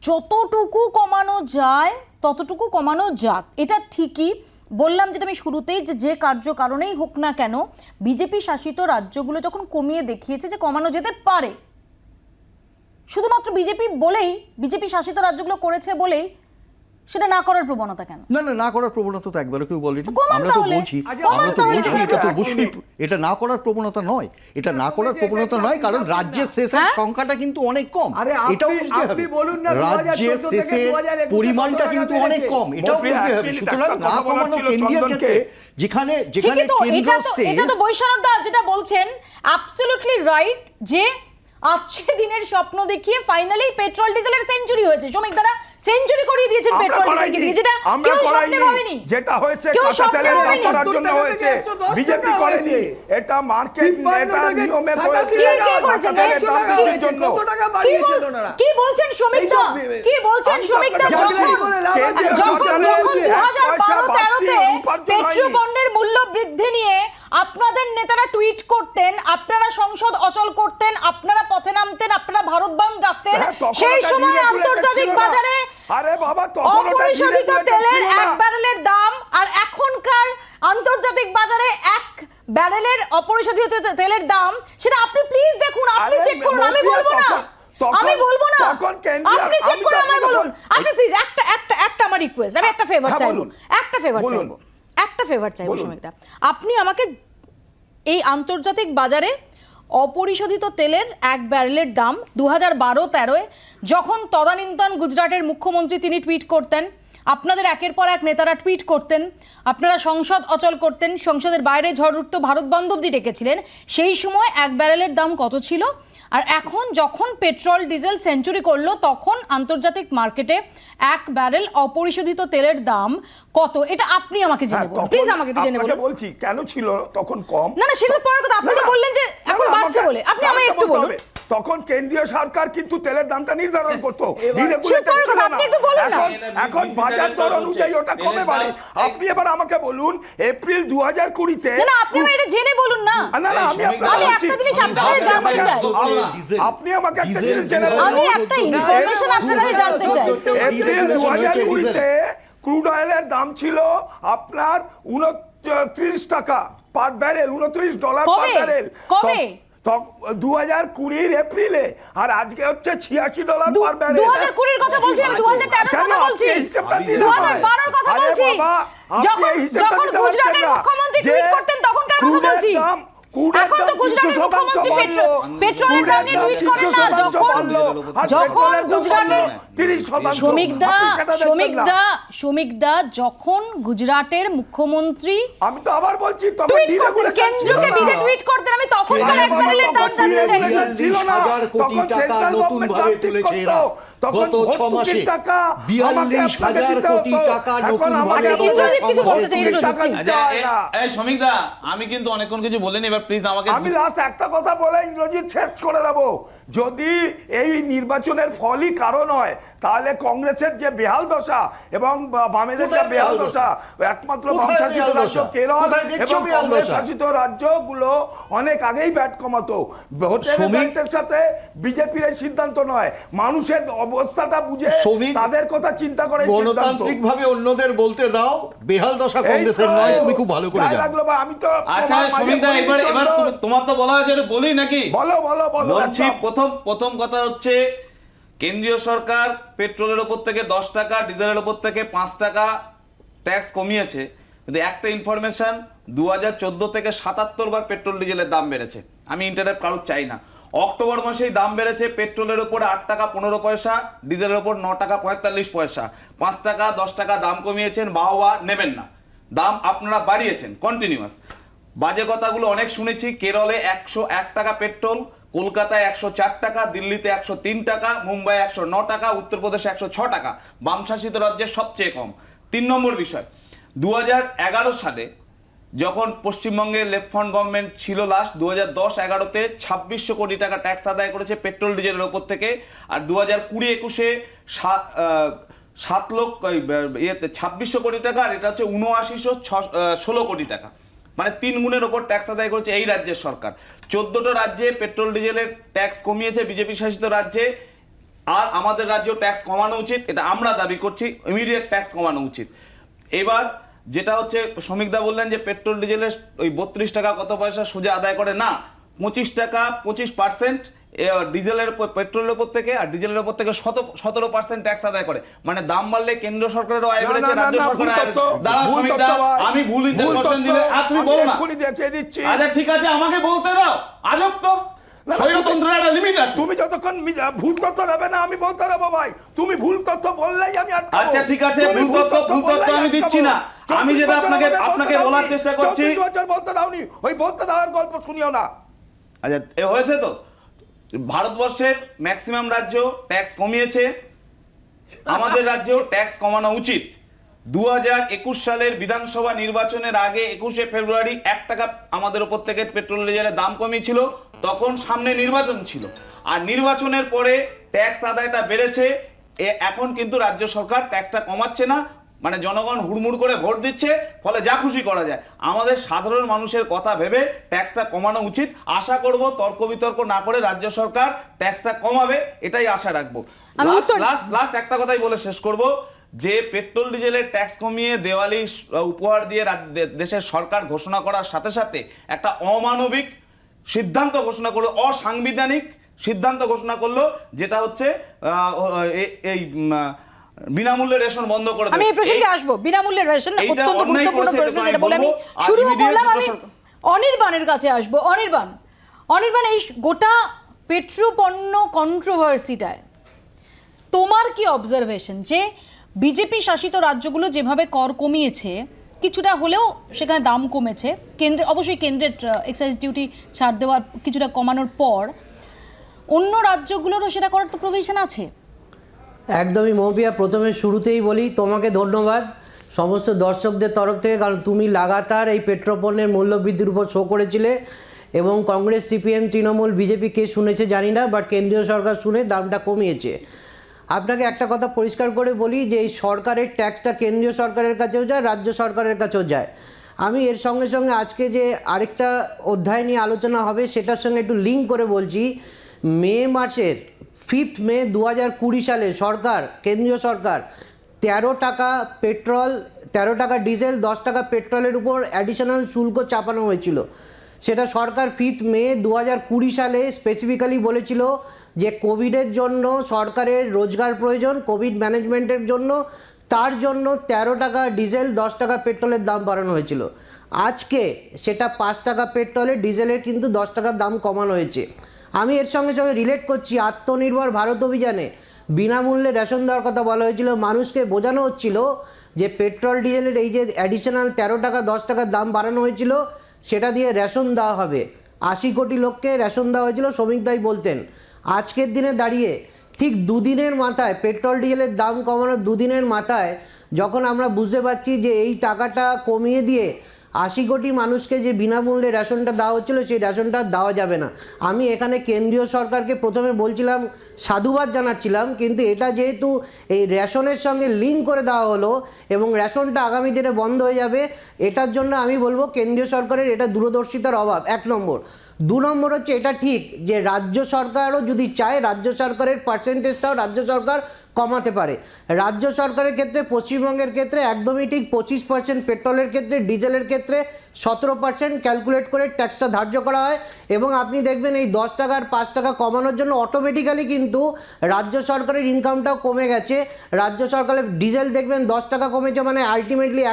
A: যতটুকু কমানো যায় ততটুকু কমানো যাক। এটা ঠিকই বললাম, যেটা আমি শুরুতেই, যে কারণেই হোক না কেন বিজেপি শাসিত রাজ্যগুলো যখন কমিয়ে দেখিয়েছে যে কমানো যেতে পারে, শুধুমাত্র বিজেপি শাসিত রাজ্যগুলো করেছে বলেই সেটা না করার প্রবণতা কেন?
E: না করার প্রবণতা তো একবারও কেউ বলেনি।
A: কমান
E: আমরা তো
A: তাহলে।
E: বলছি
A: কমান
E: আমরা তো
A: তাহলে
E: বলছি
A: কিভাবে?
E: এটা তো অবশ্যই এটা না করার প্রবণতা নয়, এটা না করার প্রবণতা নয়, কারণ রাজ্যের শেষের
A: হ্যাঁ?
E: সংখ্যাটা কিন্তু অনেক কম,
D: আরে আপনি-
E: এটাও বুঝতে হবে।
D: আপনি বলুন না,
E: রাজ্যের
D: 2014 থেকে
E: শেষের
D: 2021
E: পরিমাণটা
D: কত
E: কিন্তু
D: টাকা
E: অনেক
D: বেড়েছে?
E: কম, এটাও
C: মন্ত্রী,
E: বুঝতে
C: এক
E: হবে।
C: মিনিট
E: সুতরাং
C: একটা কথা
E: না
C: বলার
E: কমানো
C: ছিল
E: কেন্দ্রীয়
C: চন্দনকে।
E: ক্ষেত্রে যেখানে
A: ঠিকই তো,
E: কেন্দ্র
A: এটা তো
E: শেষ,
A: বৈশারদ দা যেটা বলছেন অ্যাবসলিউটলি রাইট, যে আজকে দিনের স্বপ্ন দেখিয়ে ফাইনালি পেট্রোল ডিজেলের সেঞ্চুরি হয়েছে। শ্রমিক দ্বারা সেঞ্চুরি করিয়ে দিয়েছেন
C: আমরা
A: পেট্রোল ডিজেলকে
C: করাইনি,
A: দিয়ে, যেটা
C: আমরা
A: কেউ স্বপ্নে
C: করাইনি।
A: ভাবেনি।
C: যেটা হয়েছে
A: কেউ
C: কাঁচা
A: স্বপ্নে
C: তেলের দাম
A: ভাবেনি।
C: করার জন্য
D: 70
C: হয়েছে,
D: থেকে 110
C: বিজেপি
D: টাকা
C: করেনি,
D: হয়েছে।
C: এটা মার্কেট,
D: 53
C: এটা
D: থেকে
C: নিয়মে
D: 87
C: হয়েছে
D: টাকা
A: কে
C: কাঁচা
A: করছেন?
C: তেলের দাম
A: কি-
C: বৃদ্ধির জন্য।
D: কত টাকা
A: কি
D: বাড়িয়েছেন
A: বল-
D: ওনারা?
A: কি বলছেন শ্রমিক দা?
D: এইসব-
A: কি বলছেন
C: আমি তো
A: শ্রমিক দা?
C: আপনাকে
A: যখন
C: বলছি,
D: বলে লাভ আছে।
C: কেন্দ্রীয়
A: যখন
C: সরকারের
A: যখন
C: এক পয়সা
A: 2012-13-তে
C: বাড়তি উপার্জন হয়নি।
A: পেট্রোপণ্যের মূল্য বৃদ্ধি নিয়ে আপনাদের নেতারা টুইট করতেন, আপনারা সংসদ অচল করতেন, আপনারা পথে নামতেন, আপনারা ভারত বন্ধ রাখতেন,
C: হ্যাঁ, তখন
A: সেই
C: ওটা
A: সময়
C: deregulated
A: আন্তর্জাতিক
C: ছিল না।
A: বাজারে
C: আরে বাবা, তখন ওটা
A: অপরিশোধিত
C: deregulated
A: তেলের
C: ছিল না।
A: এক ব্যারেলের দাম আর এখনকার আন্তর্জাতিক বাজারে এক ব্যারেলের অপরিশোধিত তেলের দাম, সেটা আপনি প্লিজ দেখুন, আপনি
C: আরে
A: চেক করুন, আমি
C: মন্ত্রী,
A: বলবো না,
C: তখন-
A: আমি বলবো না,
C: তখন কেন্দ্রীয়-
A: আপনি চেক
C: আমি
A: করে
C: তো
A: আমায়
C: আপনাকে
A: বলুন,
C: বল-
A: আপনি প্লিজ একটা আমার রিকোয়েস্ট, আমি একটা ফেভার
C: হ্যাঁ,
A: চাইবো,
C: বলুন।
A: একটা ফেভার
C: বলুন।
A: চাইবো, একটা ফেভার চাইবো
C: বলুন।
A: সুমিতা, আপনি আমাকে এই আন্তর্জাতিক বাজারে অপরিশোধিত তেলের এক ব্যারেলের দাম 2012-13-এ যখন তদানীন্তন গুজরাটের মুখ্যমন্ত্রী তিনি টুইট করতেন, আপনাদের একের পর এক নেতারা টুইট করতেন, আপনারা সংসদ অচল করতেন, সংসদের বাইরে ঝড় উঠত, ভারত বন্ধ অবধি ডেকেছিলেন, সেই সময় এক ব্যারেলের দাম কত ছিল? আর এখন যখন পেট্রোল ডিজেল সেঞ্চুরি করলো তখন আন্তর্জাতিক মার্কেটে এক ব্যারেল অপরিশোধিত তেলের দাম কত? এটা আপনি আমাকে জেনে
C: হ্যাঁ,
A: বলুন,
C: তখন
A: প্লিজ আমাকে একটু জেনে
C: আপনাকে
A: বলুন।
C: বলছি কেন ছিল তখন কম।
A: না সেটা তো পরের কথা, আপনি তো
C: না,
A: বললেন যে
C: না,
A: এখন
C: না,
A: বাড়ছে
C: আমাকে-
A: বলে, আপনি আমায়
C: আমাকে
A: একটু
C: বলতে
A: বলুন।
C: হবে। তখন কেন্দ্রীয় সরকার কিন্তু তেলের দামটা নির্ধারণ করতো, deregulated
A: সে পরের
C: ছিল
A: কথা,
C: না।
A: আপনি একটু বলুন না।
C: এখন বাজার দর অনুযায়ী ওটা কমে বাড়ে। আপনি এবার আমাকে বলুন, এপ্রিল 2020-তে
A: না আপনি আমায় এটা জেনে বলুন না।
C: না আমি আপনাকে
A: আমি
C: বলছি।
A: একটা জিনিস আপনার কাছে
C: আপনি
A: জানতে
C: আমাকে-
A: চাই।
C: আপনি আমাকে একটা জিনিস জেনে
A: আমি
C: বলুন।
A: একটা ইনফরমেশন আপনার কাছে জানতে চাই।
C: এপ্রিল 2020-তে ক্রুড অয়েলের দাম ছিল আপনার 29 টাকা পার ব্যারেল, $29 পার
A: কবে?
C: ব্যারেল।
A: কবে?
C: 2020 এপ্রিলে, আর আজকে হচ্ছে $86 পার ব্যারেল।
A: 2020 কথা বলছি, আমি 2013
C: কেন
A: কথা
C: আপনি
A: বলছি,
C: এই হিসাবটা দিন
A: 2012 কথা
C: আরে
A: বলছি,
C: বাবা, আপনি
A: যখন
C: এই হিসাবটা
A: যখন
C: দিতে পারছেন
A: গুজরাটের
C: না।
A: মুখ্যমন্ত্রী
C: যে
A: টুইট করতেন তখনকার কথা
C: ক্রুডের
A: বলছি।
C: দাম- ক্রুডের
A: এখন তো
C: দাম
A: গুজরাটের
C: 300%
A: মুখ্যমন্ত্রী
C: বাড়লো।
A: পেট্রোলের দাম নিয়ে টুইট করেন না,
C: 300%
A: যখন
C: বাড়লো। আর
A: যখন
C: পেট্রোলের দাম
A: গুজরাটের
C: বাড়লো 30%।
A: শ্রমিকদা
C: আপনি সেটা দেখবেন না।
A: শ্রমিকদা যখন গুজরাটের মুখ্যমন্ত্রী
C: আমি তো আবার বলছি তখন
A: টুইট করতেন,
C: deregulation ছিল
A: কেন্দ্রকে
C: না।
A: বিধে টুইট করতেন, আমি তখনকার
C: আরে
A: এক
C: বাবা,
A: ব্যারেলের
C: তখন
A: দাম জানতে চাইছি।
C: deregulation ছিল না।
E: 42,000 কোটি
C: তখন
E: টাকা
C: সেন্ট্রাল
E: নতুন
C: গভর্নমেন্ট
E: ভাবে
C: দাম ঠিক
E: তুলেছে
C: করতো।
E: এরা।
C: তখন
E: গত 6
C: ভর্তুকির
E: মাসে
C: টাকা আমাকে
E: 42,000
C: আপনাকে দিতে
E: কোটি
C: হতো।
E: টাকা
C: এখন
E: নতুন
C: আমাকে
E: ভাবে
A: ইন্দ্রজিৎ কিছু বলতে চাই,
C: ভর্তুকির
A: ইন্দ্রজিৎ,
C: টাকা
A: please।
C: দিতে হয় না।
F: এই শ্রমিকদা, আমি কিন্তু অনেকক্ষণ কিছু বলিনি, এবার প্লিজ আমাকে
C: আমি লাস্ট একটা কথা বলে ইন্দ্রজিৎ শেষ করে দেবো। যদি এই নির্বাচনের ফলই কারণ হয়, তাহলে কংগ্রেসের যে বেহাল দশা এবং বামেদের যে
E: কোথায়
C: বেহাল
E: বেহাল
C: দশা, একমাত্র
E: কোথায়
C: বাম শাসিত
E: বেহাল
C: রাজ্য
E: দশা?
C: কেরল
E: কোথায় দেখছো
C: এবং
E: বেহাল
C: কংগ্রেস
E: দশা?
C: শাসিত রাজ্যগুলো অনেক আগেই ব্যাট কমাতো। ভোটের
E: শ্রমিক-
C: রেজাল্টের সাথে বিজেপির এই সিদ্ধান্ত নয়, মানুষের অবস্থাটা বুঝে
E: শ্রমিক-
C: তাদের কথা চিন্তা করে এই সিদ্ধান্ত।
E: গণতান্ত্রিক ভাবে অন্যদের বলতে দাও, বেহাল দশা
C: এই
E: কংগ্রেসের
C: তো,
E: নয়, তুমি খুব ভালো করে
C: গায়ে
E: জানো।
C: লাগলো বা আমি তো
F: আচ্ছা
C: তোমার মাঝে
F: শ্রমিকদা,
C: বলিনি,
F: এবার
C: চন্দন।
F: তোমার তো বলা হয়েছে, এটা বলি নাকি?
C: বলো বলো বলো
F: বলছি,
C: একদম।
F: প্রথম কথা হচ্ছে কেন্দ্রীয় সরকার পেট্রোলের ওপর থেকে 10 টাকা, ডিজেলের ওপর থেকে 5 টাকা ট্যাক্স কমিয়েছে, কিন্তু একটা ইনফরমেশন, 2014 থেকে 77 বার পেট্রোল ডিজেলের দাম বেড়েছে। আমি ইন্টারনেট কারোর চাই না। অক্টোবর মাসেই দাম বেড়েছে পেট্রোলের উপরে 8 টাকা 15 পয়সা, ডিজেলের উপর 9 টাকা 45 পয়সা, 5 টাকা 10 টাকা দাম কমিয়েছেন, বাহবা নেবেন না, দাম আপনারা বাড়িয়েছেন কন্টিনিউয়াস। বাজে কথাগুলো অনেক শুনেছি। কেরলে 101 টাকা পেট্রোল, কলকাতায় 104 টাকা, দিল্লিতে 103 টাকা, মুম্বাই 109 টাকা, উত্তরপ্রদেশে 106 টাকা, বাম শাসিত রাজ্যে সবচেয়ে কম। 3 নম্বর বিষয়, 2011 সালে যখন পশ্চিমবঙ্গের লেফট ফ্রন্ট গভর্নমেন্ট ছিল লাস্ট, 2010-11-তে 2600 কোটি টাকা ট্যাক্স আদায় করেছে পেট্রোল ডিজেলের ওপর থেকে, আর 2020-21-এ 2600 কোটি টাকা, আর এটা হচ্ছে 7916 কোটি টাকা, মানে 3 গুণের ওপর ট্যাক্স আদায় করেছে এই রাজ্যের সরকার। 14টা রাজ্যে পেট্রোল ডিজেলের ট্যাক্স কমিয়েছে বিজেপি শাসিত রাজ্যে, আর আমাদের রাজ্যেও ট্যাক্স কমানো উচিত, এটা আমরা দাবি করছি, ইমিডিয়েট ট্যাক্স কমানো উচিত। এবার যেটা হচ্ছে শ্রমিকদা বললেন যে পেট্রোল ডিজেলের ওই 32 টাকা কত পয়সা সোজা আদায় করে না, 25 টাকা 25% ডিজেলের উপর, পেট্রোলের উপর থেকে, আর ডিজেলের উপর থেকে 17% ট্যাক্স আদায় করে। মানে দাম বাড়লে কেন্দ্র সরকারেরও আয় বেড়েছে, রাজ্য সরকারের আয় বেড়েছে। দাঁড়াও শ্রমিকদা, আমি ভুল ইনফরমেশন দিলে আর তুমি বলো না। আচ্ছা ঠিক আছে, আমাকে বলতে দাও। আজব তো, স্বৈরতন্ত্রের একটা লিমিট আছে।
C: তুমি যতক্ষণ ভুল তথ্য দেবে না আমি বলতে দেবো ভাই। তুমি ভুল তথ্য বললেই আমি আটকাবো।
F: আচ্ছা ঠিক আছে, ভুল তথ্য আমি দিচ্ছি না। আমি যেটা আপনাকে বলার চেষ্টা করছি,
C: 34 বছর বলতে দাওনি, ওই বলতে দেওয়ার গল্প শুনিও না।
F: আচ্ছা এ হয়েছে তো, ভারতবর্ষের ম্যাক্সিমাম রাজ্য ট্যাক্স কমিয়েছে, আমাদের রাজ্যেও ট্যাক্স কমানো উচিত। 2021 সালের বিধানসভা নির্বাচনের আগে 21শে ফেব্রুয়ারি 1 টাকা আমাদের উপর থেকে পেট্রোল ডিজেলের দাম কমিয়েছিল, তখন সামনে নির্বাচন ছিল। আর নির্বাচনের পরে ট্যাক্স আদায়টা বেড়েছে। এখন কিন্তু রাজ্য সরকার ট্যাক্সটা কমাচ্ছে না, মানে জনগণ হুড়মুড় করে ভোট দিচ্ছে, ফলে যা খুশি করা যায়। আমাদের সাধারণ মানুষের কথা ভেবে ট্যাক্সটা কমানো উচিত। আশা করব তর্ক বিতর্ক না করে রাজ্য সরকার ট্যাক্সটা কমাবে, এটাই আশা রাখবো। লাস্ট একটা কথাই বলে শেষ করব, যে পেট্রোল ডিজেলের ট্যাক্স কমিয়ে দেওয়ালি উপহার দিয়ে দেশের সরকার ঘোষণা করার সাথে সাথে একটা অমানবিক সিদ্ধান্ত ঘোষণা করলো, অসাংবিধানিক সিদ্ধান্ত ঘোষণা করলো, যেটা হচ্ছে এই বিনামূল্যে রেশন বন্ধ করে দেবে।
A: আমি এই প্রসঙ্গে আসবো, বিনামূল্যে রেশন অত্যন্ত গুরুত্বপূর্ণ প্রশ্ন, যেটা বলে আমি শুরু করলাম। আমি অনির্বাণের কাছে আসবো। অনির্বাণ, এই গোটা পেট্রোপণ্য কন্ট্রোভার্সিটায় তোমার কি অবজারভেশন, যে বিজেপি শাসিত রাজ্যগুলো যেভাবে কর কমিয়েছে, কিছুটা হলেও সেখানে দাম কমেছে, অবশ্যই কেন্দ্রের এক্সাইজ ডিউটি ছাড় দেওয়ার কিছুটা কমানোর পর অন্য রাজ্যগুলোরও সেটা করার তো প্রভিশন আছে?
G: একদমই মৌপিয়া, প্রথমে শুরুতেই বলি তোমাকে ধন্যবাদ সমস্ত দর্শকদের তরফ থেকে, কারণ তুমি লাগাতার এই পেট্রোপণ্যের মূল্যবৃদ্ধির উপর শো করেছিলে এবং কংগ্রেস, সিপিএম, তৃণমূল, বিজেপি কে শুনেছে জানি না, বাট কেন্দ্রীয় সরকার শুনে দামটা কমিয়েছে। আপনাকে একটা কথা পরিষ্কার করে বলি যে এই সরকারের ট্যাক্সটা কেন্দ্রীয় সরকারের কাছেও যায়, রাজ্য সরকারের কাছেও যায়। আমি এর সঙ্গে সঙ্গে আজকে যে আরেকটা অধ্যায় নিয়ে আলোচনা হবে সেটার সঙ্গে একটু লিঙ্ক করে বলছি। মে মাসের 5 মে 2020 সালে সরকার, কেন্দ্রীয় সরকার 13 টাকা পেট্রোল, 13 টাকা ডিজেল, 10 টাকা পেট্রোলের উপর অ্যাডিশনাল শুল্ক চাপানো হয়েছিল। সেটা সরকার 5 মে 2020 সালে স্পেসিফিক্যালি বলেছিল যে কোভিডের জন্য সরকারের রোজগার প্রয়োজন, কোভিড ম্যানেজমেন্টের জন্য, তার জন্য 13 টাকা ডিজেল, 10 টাকা পেট্রোলের দাম বাড়ানো হয়েছিল। আজকে সেটা 5 টাকা পেট্রোলের, ডিজেলের কিন্তু 10 টাকার দাম কমানো হয়েছে। আমি এর সঙ্গে সঙ্গে রিলেট করছি, আত্মনির্ভর ভারত অভিযানে বিনামূল্যে রেশন দেওয়ার কথা বলা হয়েছিল। মানুষকে বোঝানো হচ্ছিল যে পেট্রোল ডিজেলের এই যে অ্যাডিশনাল 13 টাকা 10 টাকার দাম বাড়ানো হয়েছিল, সেটা দিয়ে রেশন দেওয়া হবে। 80 কোটি লোককে রেশন দেওয়া হয়েছিল, শ্রমিকদাই বলতেন। আজকের দিনে দাঁড়িয়ে ঠিক দুদিনের মাথায়, পেট্রোল ডিজেলের দাম কমানোর দুদিনের মাথায়, যখন আমরা বুঝতে পারছি যে এই টাকাটা কমিয়ে দিয়ে 80 কোটি মানুষকে যে বিনামূল্যে রেশনটা দেওয়া হচ্ছিল, সেই রেশনটা দেওয়া যাবে না। আমি এখানে কেন্দ্রীয় সরকারকে প্রথমে বলছিলাম, সাধুবাদ জানাচ্ছিলাম, কিন্তু এটা যেহেতু এই রেশনের সঙ্গে লিঙ্ক করে দেওয়া হলো এবং রেশনটা আগামী দিনে বন্ধ হয়ে যাবে, এটার জন্য আমি বলবো কেন্দ্রীয় সরকারের এটা দূরদর্শিতার অভাব, 1 নম্বর। 2 নম্বর হচ্ছে এটা ঠিক যে রাজ্য সরকারও যদি চায়, রাজ্য সরকারের পার্সেন্টেজটাও রাজ্য সরকার কমাতে পারে। রাজ্য সরকারের ক্ষেত্রে, পশ্চিমবঙ্গের ক্ষেত্রে একদমই ঠিক 25% পেট্রোলের ক্ষেত্রে, ডিজেলের ক্ষেত্রে 17% ক্যালকুলেট করে ট্যাক্সটা ধার্য করা হয়। এবং আপনি দেখবেন এই 10 টাকা আর 5 টাকা কমানোর জন্য অটোমেটিক্যালি কিন্তু রাজ্য সরকারের ইনকামটাও কমে গেছে। রাজ্য সরকারের ডিজেল দেখবেন 10 টাকা কমেছে, মানে আলটিমেটলি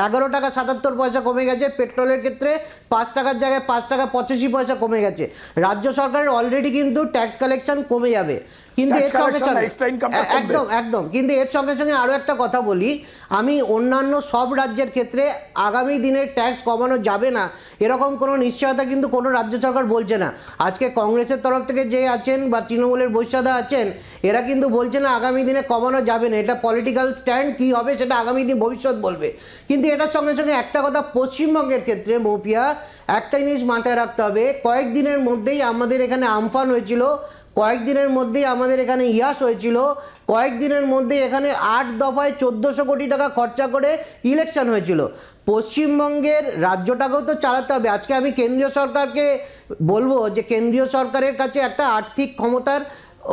G: 11 টাকা 77 পয়সা কমে গেছে। পেট্রোলের ক্ষেত্রে 5 টাকার জায়গায় 5 টাকা 85 পয়সা কমে গেছে। রাজ্য সরকারের অলরেডি কিন্তু ট্যাক্স কালেকশন কমে যাবে। কিন্তু এর সঙ্গে সঙ্গে একদম কিন্তু এর সঙ্গে সঙ্গে আরও একটা কথা বলি, আমি অন্যান্য সব রাজ্যের ক্ষেত্রে আগামী দিনে ট্যাক্স কমানো যাবে না এরকম কোনো নিশ্চয়তা কিন্তু কোনো রাজ্য সরকার বলছে না। আজকে কংগ্রেসের তরফ থেকে যে আছেন বা তৃণমূলের বৈশ্যাদা আছেন, এরা কিন্তু বলছে না আগামী দিনে কমানো যাবে না। এটা পলিটিক্যাল স্ট্যান্ড, কী হবে সেটা আগামী দিন ভবিষ্যৎ বলবে। কিন্তু এটার সঙ্গে সঙ্গে একটা কথা পশ্চিমবঙ্গের ক্ষেত্রে মৌপিয়া, একটা জিনিস মাথায় রাখতে হবে, কয়েকদিনের মধ্যেই আমাদের এখানে আমফান হয়েছিল, কয়েকদিনের মধ্যেই আমাদের এখানে ইয়াস হয়েছিল, কয়েকদিনের মধ্যে এখানে 8 দফায় 1400 কোটি টাকা খরচা করে ইলেকশন হয়েছিল। পশ্চিমবঙ্গের রাজ্যটাকেও তো চালাতে হবে। আজকে আমি কেন্দ্রীয় সরকারকে বলবো যে কেন্দ্রীয় সরকারের কাছে একটা আর্থিক ক্ষমতার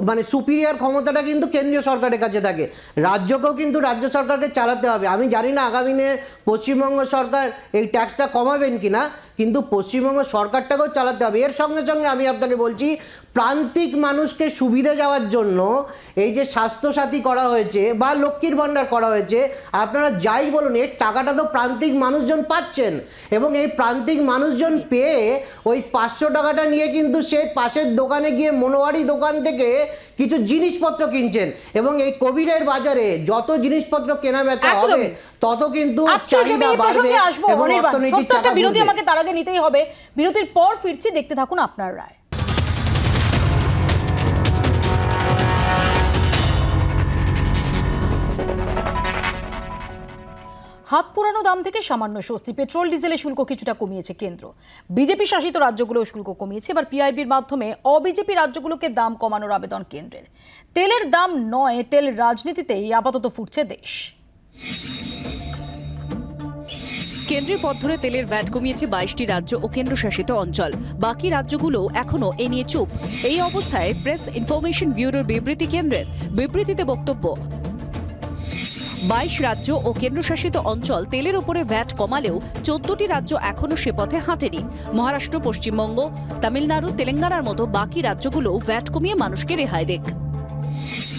G: মানে সুপিরিয়র ক্ষমতাটা কিন্তু কেন্দ্রীয় সরকারের কাছে থাকে। রাজ্যকেও কিন্তু রাজ্য সরকারকে চালাতে হবে। আমি জানি না আগামী দিনে পশ্চিমবঙ্গ সরকার এই ট্যাক্সটা কমাবেন কিনা, কিন্তু পশ্চিমবঙ্গ সরকারটাকেও চালাতে হবে। এর সঙ্গে সঙ্গে আমি আপনাকে বলছি, প্রান্তিক মানুষকে সুবিধা যাওয়ার জন্য এই যে স্বাস্থ্যসাথী করা হয়েছে বা লক্ষ্মীর ভাণ্ডার করা হয়েছে, আপনারা যাই বলুন এর টাকাটা তো প্রান্তিক মানুষজন পাচ্ছেন, এবং এই প্রান্তিক মানুষজন পেয়ে ওই 500 টাকাটা নিয়ে কিন্তু সে পাশের দোকানে গিয়ে মনোহারি দোকান থেকে কিছু জিনিসপত্র কিনছেন, এবং এই কোভিডের বাজারে যত জিনিসপত্র কেনা বেচা হবে তত কিন্তু চাহিদা বাড়বে এবং অর্থনীতির চাকা
A: বিরতি
G: ঘুরবে।
A: আমাকে তার আগে নিতেই হবে। বিরতির পর ফিরছি, দেখতে থাকুন আপনার রায়। হাত পোড়ানো দাম থেকে সামান্য স্বস্তি। পেট্রোল ডিজেলের শুল্ক কিছুটা কমিয়েছে কেন্দ্র। বিজেপি শাসিত রাজ্যগুলো শুল্ক কমিয়েছে। এবার পিআইবির মাধ্যমে অবিজেপি রাজ্যগুলোকে দাম কমানোর আবেদন কেন্দ্রের। তেলের দাম নয়, তেল রাজনীতিতেই আপাতত ফুটছে দেশ।
B: কেন্দ্রের পথ ধরে তেলের ভ্যাট কমিয়েছে 22টি রাজ্য ও কেন্দ্রশাসিত অঞ্চল। বাকি রাজ্যগুলো এখনো এ নিয়ে চুপ। এই অবস্থায় প্রেস ইনফরমেশন ব্যুরোর বিবৃতি কেন্দ্রের। বিবৃতিতে বক্তব্য, 22 রাজ্য ও কেন্দ্রশাসিত অঞ্চল তেলের উপরে ভ্যাট কমালেও 14টি রাজ্য এখনো সে পথে হাঁটেনি। মহারাষ্ট্র, পশ্চিমবঙ্গ, তামিলনাড়ু, তেলেঙ্গানার মতো বাকি রাজ্যগুলো ভ্যাট কমিয়ে মানুষকে রেহাই দেখ।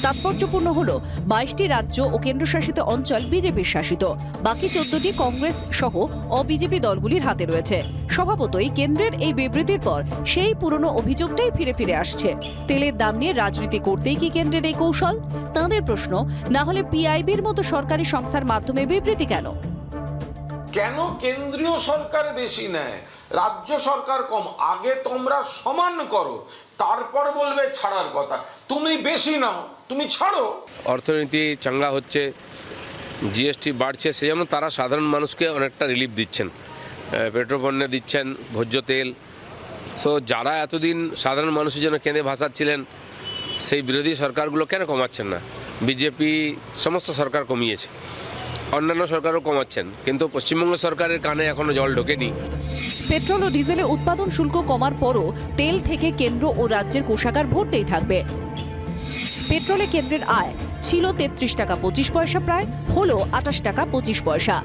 B: তাৎপর্যপূর্ণ হল 22টি রাজ্য ও কেন্দ্রশাসিত অঞ্চল বিজেপির শাসিত, বাকি 14টি কংগ্রেস সহ অবিজেপি দলগুলির হাতে রয়েছে। স্বভাবতই কেন্দ্রের এই বিবৃতির পর সেই পুরনো অভিযোগটাই ফিরে ফিরে আসছে। তেলের দাম নিয়ে রাজনীতি করতেই কি কেন্দ্রের এই কৌশল? তাঁদের প্রশ্ন, না হলে পিআইবির মতো সরকারি সংস্থার মাধ্যমে বিবৃতি কেন?
H: কেন কেন্দ্রীয় সরকার বেশি নেয়, রাজ্য সরকার কম? আগে তোমরা সমান করো, তারপর বলবে ছাড়ার কথা। তুমি বেশি নাও, তুমি ছাড়ো।
I: অর্থনীতি চাঙ্গা হচ্ছে, জিএসটি বাড়ছে, সেই জন্য তারা সাধারণ মানুষকে অনেকটা রিলিফ দিচ্ছেন। পেট্রোল পণ্যে দিচ্ছেন, ভোজ্য তেল। সো যারা এতদিন সাধারণ মানুষের জন্য কেঁদে ভাসাচ্ছিলেন, সেই বিরোধী সরকারগুলো কেন কমাচ্ছেন না? বিজেপি সমস্ত সরকার কমিয়েছে, অন্যান্য সরকারও কমাচ্ছেন, কিন্তু পশ্চিমবঙ্গ সরকারের কানে এখনো জল ঢোকেনি।
B: পেট্রোল ও ডিজেলে উৎপাদন শুল্ক কমার পরও তেল থেকে কেন্দ্র ও রাজ্যের কোষাগার ভরতেই থাকবে। পেট্রোলে কেন্দ্রের আয় ছিল 33 টাকা 25 পয়সা, প্রায় হলো 28 টাকা 25 পয়সা।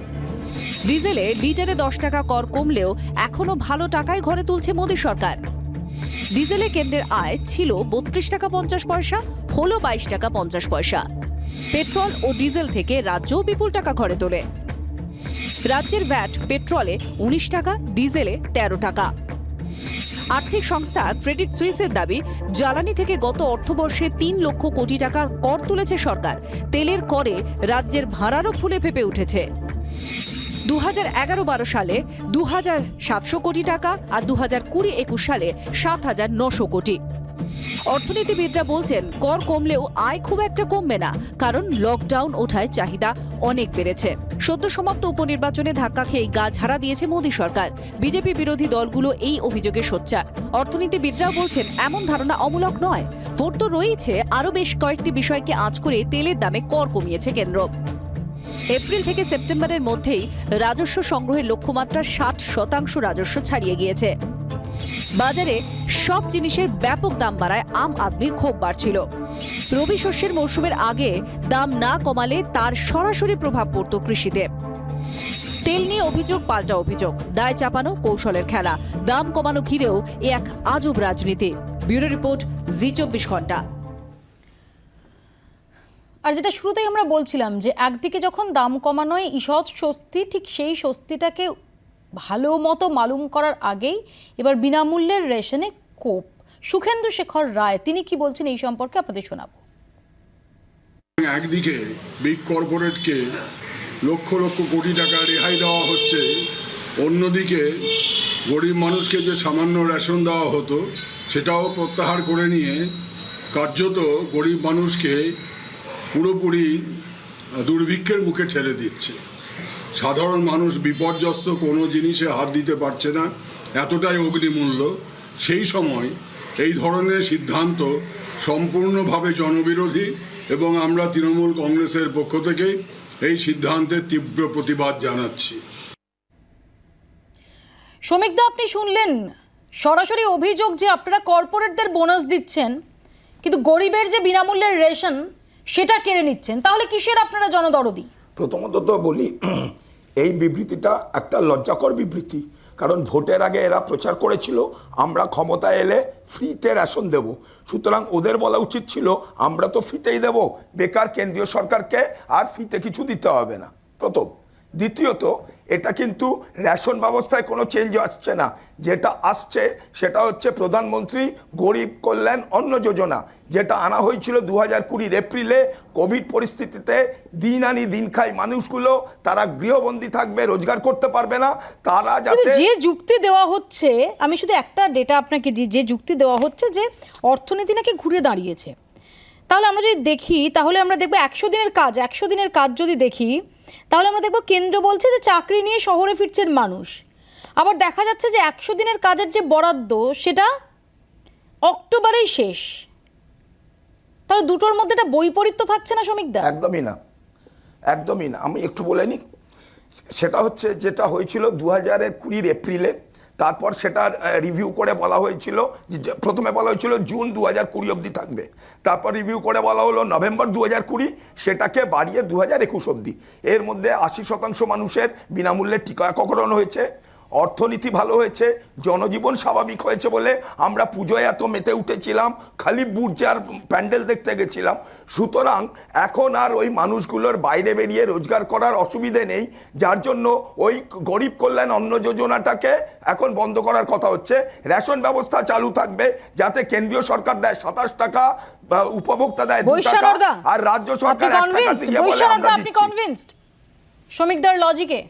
B: ডিজেলে লিটারে 10 টাকা কর কমলেও এখনো ভালো টাকায় ঘরে তুলছে মোদী সরকার। ডিজেলে কেন্দ্রের আয় ছিল 32 টাকা 50 পয়সা, হলো 22 টাকা 50 পয়সা। পেট্রোল ও ডিজেল থেকে রাজ্যও বিপুল টাকা ঘরে তোলে। রাজ্যের ভ্যাট পেট্রোলে 19 টাকা, ডিজেলে 13 টাকা। আর্থিক সংস্থা ক্রেডিট সুইসের দাবি, জ্বালানি থেকে গত অর্থবর্ষে 3 লক্ষ কোটি টাকা কর তুলেছে সরকার। তেলের করে রাজ্যের ভাড়ারও ফুলে ফেপে উঠেছে। 2011-12 সালে 2700 কোটি টাকা আর 2020-21 সালে 7900 কোটি। অর্থনীতিবিদরা বলছেন কর কমলেও আয় খুব একটা কমবে না, কারণ লকডাউন ওঠায় চাহিদা অনেক বেড়েছে। সদ্য সমাপ্ত উপনির্বাচনে ধাক্কা খেয়ে গা ঝাড়া দিয়েছে মোদী সরকার। বিজেপি বিরোধী দলগুলো এই অভিযোগে সোচ্চার। অর্থনীতিবিদরা বলছেন এমন ধারণা অমূলক নয়। ভোট তো রয়েছে, আরও বেশ কয়েকটি বিষয়কে আঁচ করে তেলের দামে কর কমিয়েছে কেন্দ্র। এপ্রিল থেকে সেপ্টেম্বরের মধ্যেই রাজস্ব সংগ্রহের লক্ষ্যমাত্রা 60% রাজস্ব ছাড়িয়ে গিয়েছে। বাজারে সব জিনিসের ব্যাপক দাম বাড়ায় আম আদমির ক্ষোভ বাড়ছিল। রবি শস্যের মৌসুমের আগে দাম না কমালে তার সরাসরি প্রভাব পড়ত কৃষিতে। তেল নিয়ে অভিযোগ পাল্টা অভিযোগ, দায় চাপানো কৌশলের খেলা, দাম কমানো ঘিরেও এক আজব রাজনীতি। ব্যুরো রিপোর্ট, জি24 ঘন্টা।
A: আর যেটা শুরুতেই আমরা বলছিলাম যে একদিকে যখন দাম কমানোয় ঈষৎ স্বস্তি, ঠিক সেই স্বস্তিটাকে ভালো মতো মালুম করার আগেই এবার বিনামূল্যের রেশনে কোপ। সুখেন্দু শেখর রায় তিনি কি বলছেন এই সম্পর্কে আপনাদের শোনাবো।
J: একদিকে বিগ কর্পোরেটকে লক্ষ লক্ষ কোটি টাকা রেহাই দেওয়া হচ্ছে, অন্যদিকে গরিব মানুষকে যে সামান্য রেশন দেওয়া হতো সেটাও প্রত্যাহার করে নিয়ে কার্যত গরিব মানুষকে পুরোপুরি দুর্ভিক্ষের মুখে ঠেলে দিচ্ছে। সাধারণ মানুষ বিপর্যস্ত, কোনো জিনিসে হাত দিতে পারছে না, এতটাই অগ্নিমূল্য। সেই সময় এই ধরনের সিদ্ধান্ত সম্পূর্ণভাবে জনবিরোধী এবং আমরা তৃণমূল কংগ্রেসের পক্ষ থেকে এই সিদ্ধান্তের তীব্র প্রতিবাদ জানাচ্ছি।
A: শ্রমিকদা, আপনি শুনলেন সরাসরি অভিযোগ যে আপনারা কর্পোরেটদের বোনাস দিচ্ছেন, কিন্তু গরিবের যে বিনামূল্যের রেশন সেটা কেড়ে নিচ্ছেন, তাহলে কিসের আপনারা জনদরদি?
C: প্রথমত তো বলি, এই বিবৃতিটা একটা লজ্জাকর বিবৃতি। কারণ ভোটের আগে এরা প্রচার করেছিল আমরা ক্ষমতায় এলে ফ্রিতে রেশন দেব, সুতরাং ওদের বলা উচিত ছিল আমরা তো ফ্রিতেই দেব, বেকার কেন্দ্রীয় সরকারকে আর ফ্রিতে কিছু দিতে হবে না, প্রথম। দ্বিতীয়ত, এটা কিন্তু রেশন ব্যবস্থায় কোনো চেঞ্জ আসছে না, যেটা আসছে সেটা হচ্ছে প্রধানমন্ত্রী গরিব কল্যাণ অন্ন যোজনা, যেটা আনা হয়েছিল 2020 এপ্রিলে। কোভিড পরিস্থিতিতে দিন আনি দিন খাই মানুষগুলো, তারা গৃহবন্দী থাকবে, রোজগার করতে পারবে না, তারা যাতে।
A: যে যুক্তি দেওয়া হচ্ছে, আমি শুধু একটা ডেটা আপনাকে দিই, যে যুক্তি দেওয়া হচ্ছে যে অর্থনীতি নাকি ঘুরে দাঁড়িয়েছে, তাহলে আমরা যদি দেখি তাহলে আমরা দেখবো 100 দিনের কাজ যদি দেখি তাহলে আমরা দেখব কেন্দ্র বলছে যে চাকরি নিয়ে শহরে ফিরছেন মানুষ। আবার দেখা যাচ্ছে যে 100 দিনের কাজের যে বরাদ্দ সেটা অক্টোবরেই শেষ। তাহলে দুটোর মধ্যে একটা বৈপরীত্য থাকছে না শ্রমিকদা?
C: একদমই না, একদমই না। আমি একটু বলে নিই, সেটা হচ্ছে যেটা হয়েছিল 2020 এপ্রিলে, তারপর সেটা রিভিউ করে বলা হয়েছিল, প্রথমে বলা হয়েছিল জুন 2020 অবধি থাকবে, তারপর রিভিউ করে বলা হলো নভেম্বর 2020, সেটাকে বাড়িয়ে 2021 অবধি। এর মধ্যে 80% মানুষের বিনামূল্যে টিকা করানো হয়েছে, অর্থনীতি ভালো হয়েছে, জনজীবন স্বাভাবিক হয়েছে বলে আমরা পুজোয় এত মেতে উঠেছিলাম, খালি বুর্জার প্যান্ডেল দেখতে গেছিলাম। সুতরাং এখন আর ওই মানুষগুলোর বাইরে বেরিয়ে রোজগার করার অসুবিধে নেই, যার জন্য ওই গরিব কল্যাণ অন্ন যোজনাটাকে এখন বন্ধ করার কথা হচ্ছে। রেশন ব্যবস্থা চালু থাকবে, যাতে কেন্দ্রীয় সরকার দেয় 27 টাকা, উপভোক্তা দেয় 2 টাকা, আর রাজ্য সরকার 1 টাকা দিয়ে বলে আমরা
A: আপনি কনভিন্সড শ্রমিকদের লজিকে?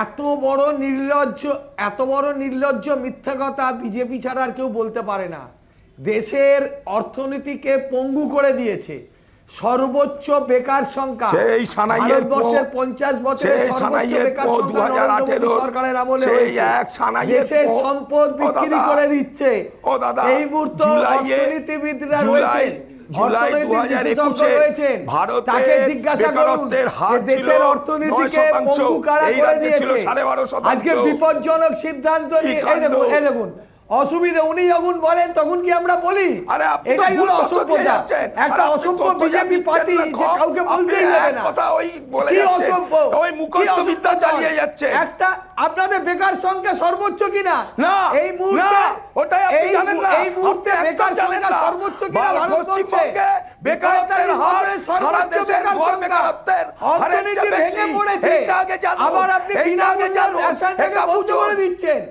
D: এত বড় নির্লজ্জ মিথ্যা কথা বিজেপি ছাড়া আর কেউ বলতে পারে না। দেশের অর্থনীতিকে পঙ্গু করে দিয়েছে, সর্বোচ্চ বেকার সংখ্যা ভারতবর্ষের 50 বছরের সর্বোচ্চ বেকার সংখ্যা নরেন্দ্র মোদী সরকারের আমলে হয়েছে। দেশের সম্পদ বিক্রি করে দিচ্ছে। এই মুহূর্তে অর্থনীতিবিদরা রয়েছে,
C: জুলাই 2021 ভারতে বেকারত্বের হার ছিল 9%,
D: আজকে বিপজ্জনক সিদ্ধান্ত নিয়ে এই দেখুন অসুবিধা। উনি যখন বলেন তখন কি আমরা বলি? এটাই হলো অসভ্যতা। একটা অসভ্য বিজেপি পার্টি যে কাউকে বলতেই দেবে না। কি অসভ্য,
C: ওই মুখস্থ বিদ্যা চালিয়ে যাচ্ছে।
D: একটা আপনাদের বেকার সংখ্যা সর্বোচ্চ কিনা এই মুহূর্তে,
C: ওটাই আপনি জানেন না।
D: এই মুহূর্তে বেকার সংখ্যা সর্বোচ্চ কিনা ভারতবর্ষে?
C: বেকারত্বের হার সারা দেশের গড় বেকারত্বের হারের চেয়ে বেশি।
D: আবার আপনি বিনামূল্যে রেশনটাকে বন্ধ করে দিচ্ছেন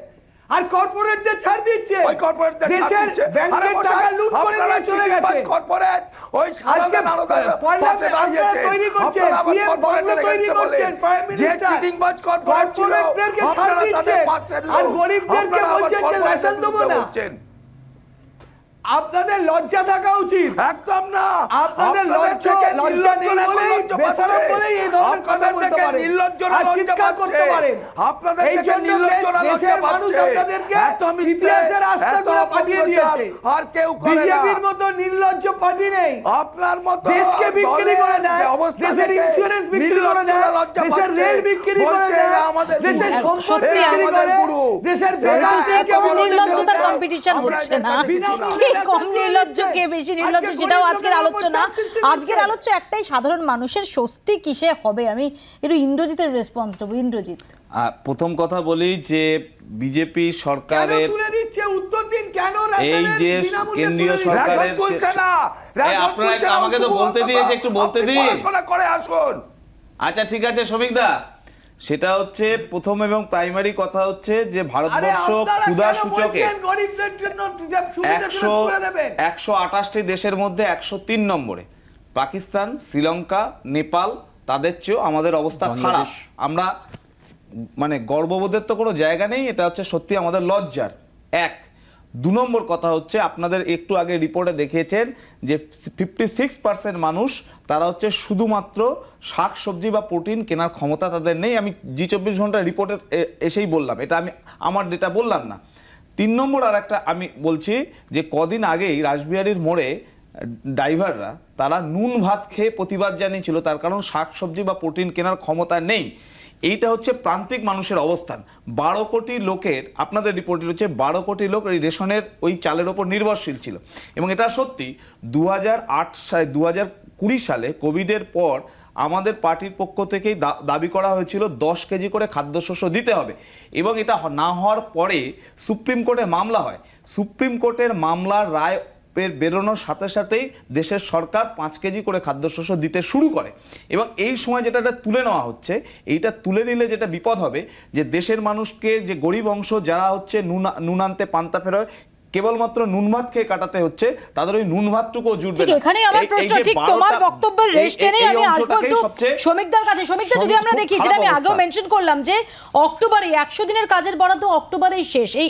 D: আর কর্পোরেটদের ছাড় দিচ্ছে।
C: ওই কর্পোরেটদের ছাড় দিচ্ছে।
D: ব্যাংকের টাকা লুট করে নিয়ে চলে গেছে
C: কর্পোরেট। ওই সারাদিন নারদার পাশে দাঁড়িয়েছে, আপনারা আবার কর্পোরেটের এগেইনস্টে বলেন যে চিটিংবাজ কর্পোরেট ছিল, আপনারা তাদের পাশের লোক,
D: আর গরিবদেরকে বলছেন যে রেশন দেবো না। আপনাদের লজ্জা থাকা উচিত।
C: একদম না,
D: আপনাদের লজ্জা নেই বলেই বেশরম বলেই এই ধরনের কথা বলতে পারেন, আর চিৎকার করতে পারেন। এই জন্য দেশের মানুষ আপনাদেরকে ইতিহাসের রাস্তাগুলো পাঠিয়ে দিয়েছে।
C: আর কেউ করে না।
D: বিজেপির মতো নির্লজ্জ পার্টি নেই।
C: আপনার মতো
D: দেশকে বিক্রি করে দেয়, দেশের ইন্স্যুরেন্স বিক্রি করে দেয়, দেশের রেল বিক্রি করে দেয়, দেশের সম্পদ বিক্রি করে, দেশের
A: নির্লজ্জতার কম্পিটিশন হচ্ছে না। কম নির্লজ্জ কে বেশি নির্লজ্জ সেটাও আজকের আলোচনা। আজকের আলোচ্য একটাই, সাধারণ মানুষের স্বস্তি কিসে হবে। আমি একটু ইন্দ্রজিতের রেসপন্স দেবো। ইন্দ্রজিৎ,
F: প্রথম কথা বলি যে বিজেপি সরকারের
D: উত্তর দিন কেন
F: এই যে কেন্দ্রীয় সরকারের, আপনারা আমাকে তো বলতে দিয়েছে, একটু বলতে দিন। আচ্ছা ঠিক আছে শ্রমিকদা, সেটা হচ্ছে প্রথম এবং প্রাইমারি কথা হচ্ছে যে ভারতবর্ষ ক্ষুধা সূচকে 128টি দেশের মধ্যে 103 নম্বরে। পাকিস্তান, শ্রীলঙ্কা, নেপাল, তাদের চেয়েও আমাদের অবস্থা খারাপ। আমরা মানে গর্ববোধের তো কোনো জায়গা নেই, এটা হচ্ছে সত্যি আমাদের লজ্জার। 2 নম্বর কথা হচ্ছে আপনাদের একটু আগে রিপোর্টে দেখিয়েছেন যে 56% মানুষ তারা হচ্ছে শুধুমাত্র শাক সবজি বা প্রোটিন কেনার ক্ষমতা তাদের নেই। আমি জি24 ঘন্টা রিপোর্টে এসেই বললাম, এটা আমি আমার ডেটা বললাম না। 3 নম্বর আর একটা আমি বলছি যে কদিন আগেই রাসবিহারীর মোড়ে ড্রাইভাররা তারা নুন ভাত খেয়ে প্রতিবাদ জানিয়েছিল, তার কারণ শাক সবজি বা প্রোটিন কেনার ক্ষমতা নেই। এইটা হচ্ছে প্রান্তিক মানুষের অবস্থান। 12 কোটি লোকের, আপনাদের রিপোর্টে হচ্ছে 12 কোটি লোক এই রেশনের ওই চালের ওপর নির্ভরশীল ছিল। এবং এটা সত্যি 2020 সালে কোভিডের পর আমাদের পার্টির পক্ষ থেকেই দাবি করা হয়েছিল 10 কেজি করে খাদ্যশস্য দিতে হবে, এবং এটা না হওয়ার পরে সুপ্রিম কোর্টে মামলা হয়। সুপ্রিম কোর্টের মামলার রায় বেরোনোর সাথে সাথেই দেশের সরকার 5 কেজি করে খাদ্যশস্য দিতে শুরু করে। এবং এই সময় যেটা তুলে নেওয়া হচ্ছে, এইটা তুলে নিলে যেটা বিপদ হবে যে দেশের মানুষকে, যে গরিব অংশ যারা হচ্ছে নুন আনতে পান্তা ফেরোয়, কেবলমাত্র নুন ভাত খেয়ে কাটাতে হচ্ছে, তাদের ওই নুন ভাতটুকু জুটবে না।
A: এখানে আমার প্রশ্ন, ঠিক তোমার বক্তব্যের রেস্ট টেনেই আমি আসবো একটু শ্রমিকদের কাছে। শ্রমিকদা, যদি আমরা দেখি, যেটা আমি আগেও মেনশন করলাম যে অক্টোবরে 100 দিনের কাজের বরাদ্দ অক্টোবরেই শেষ। এই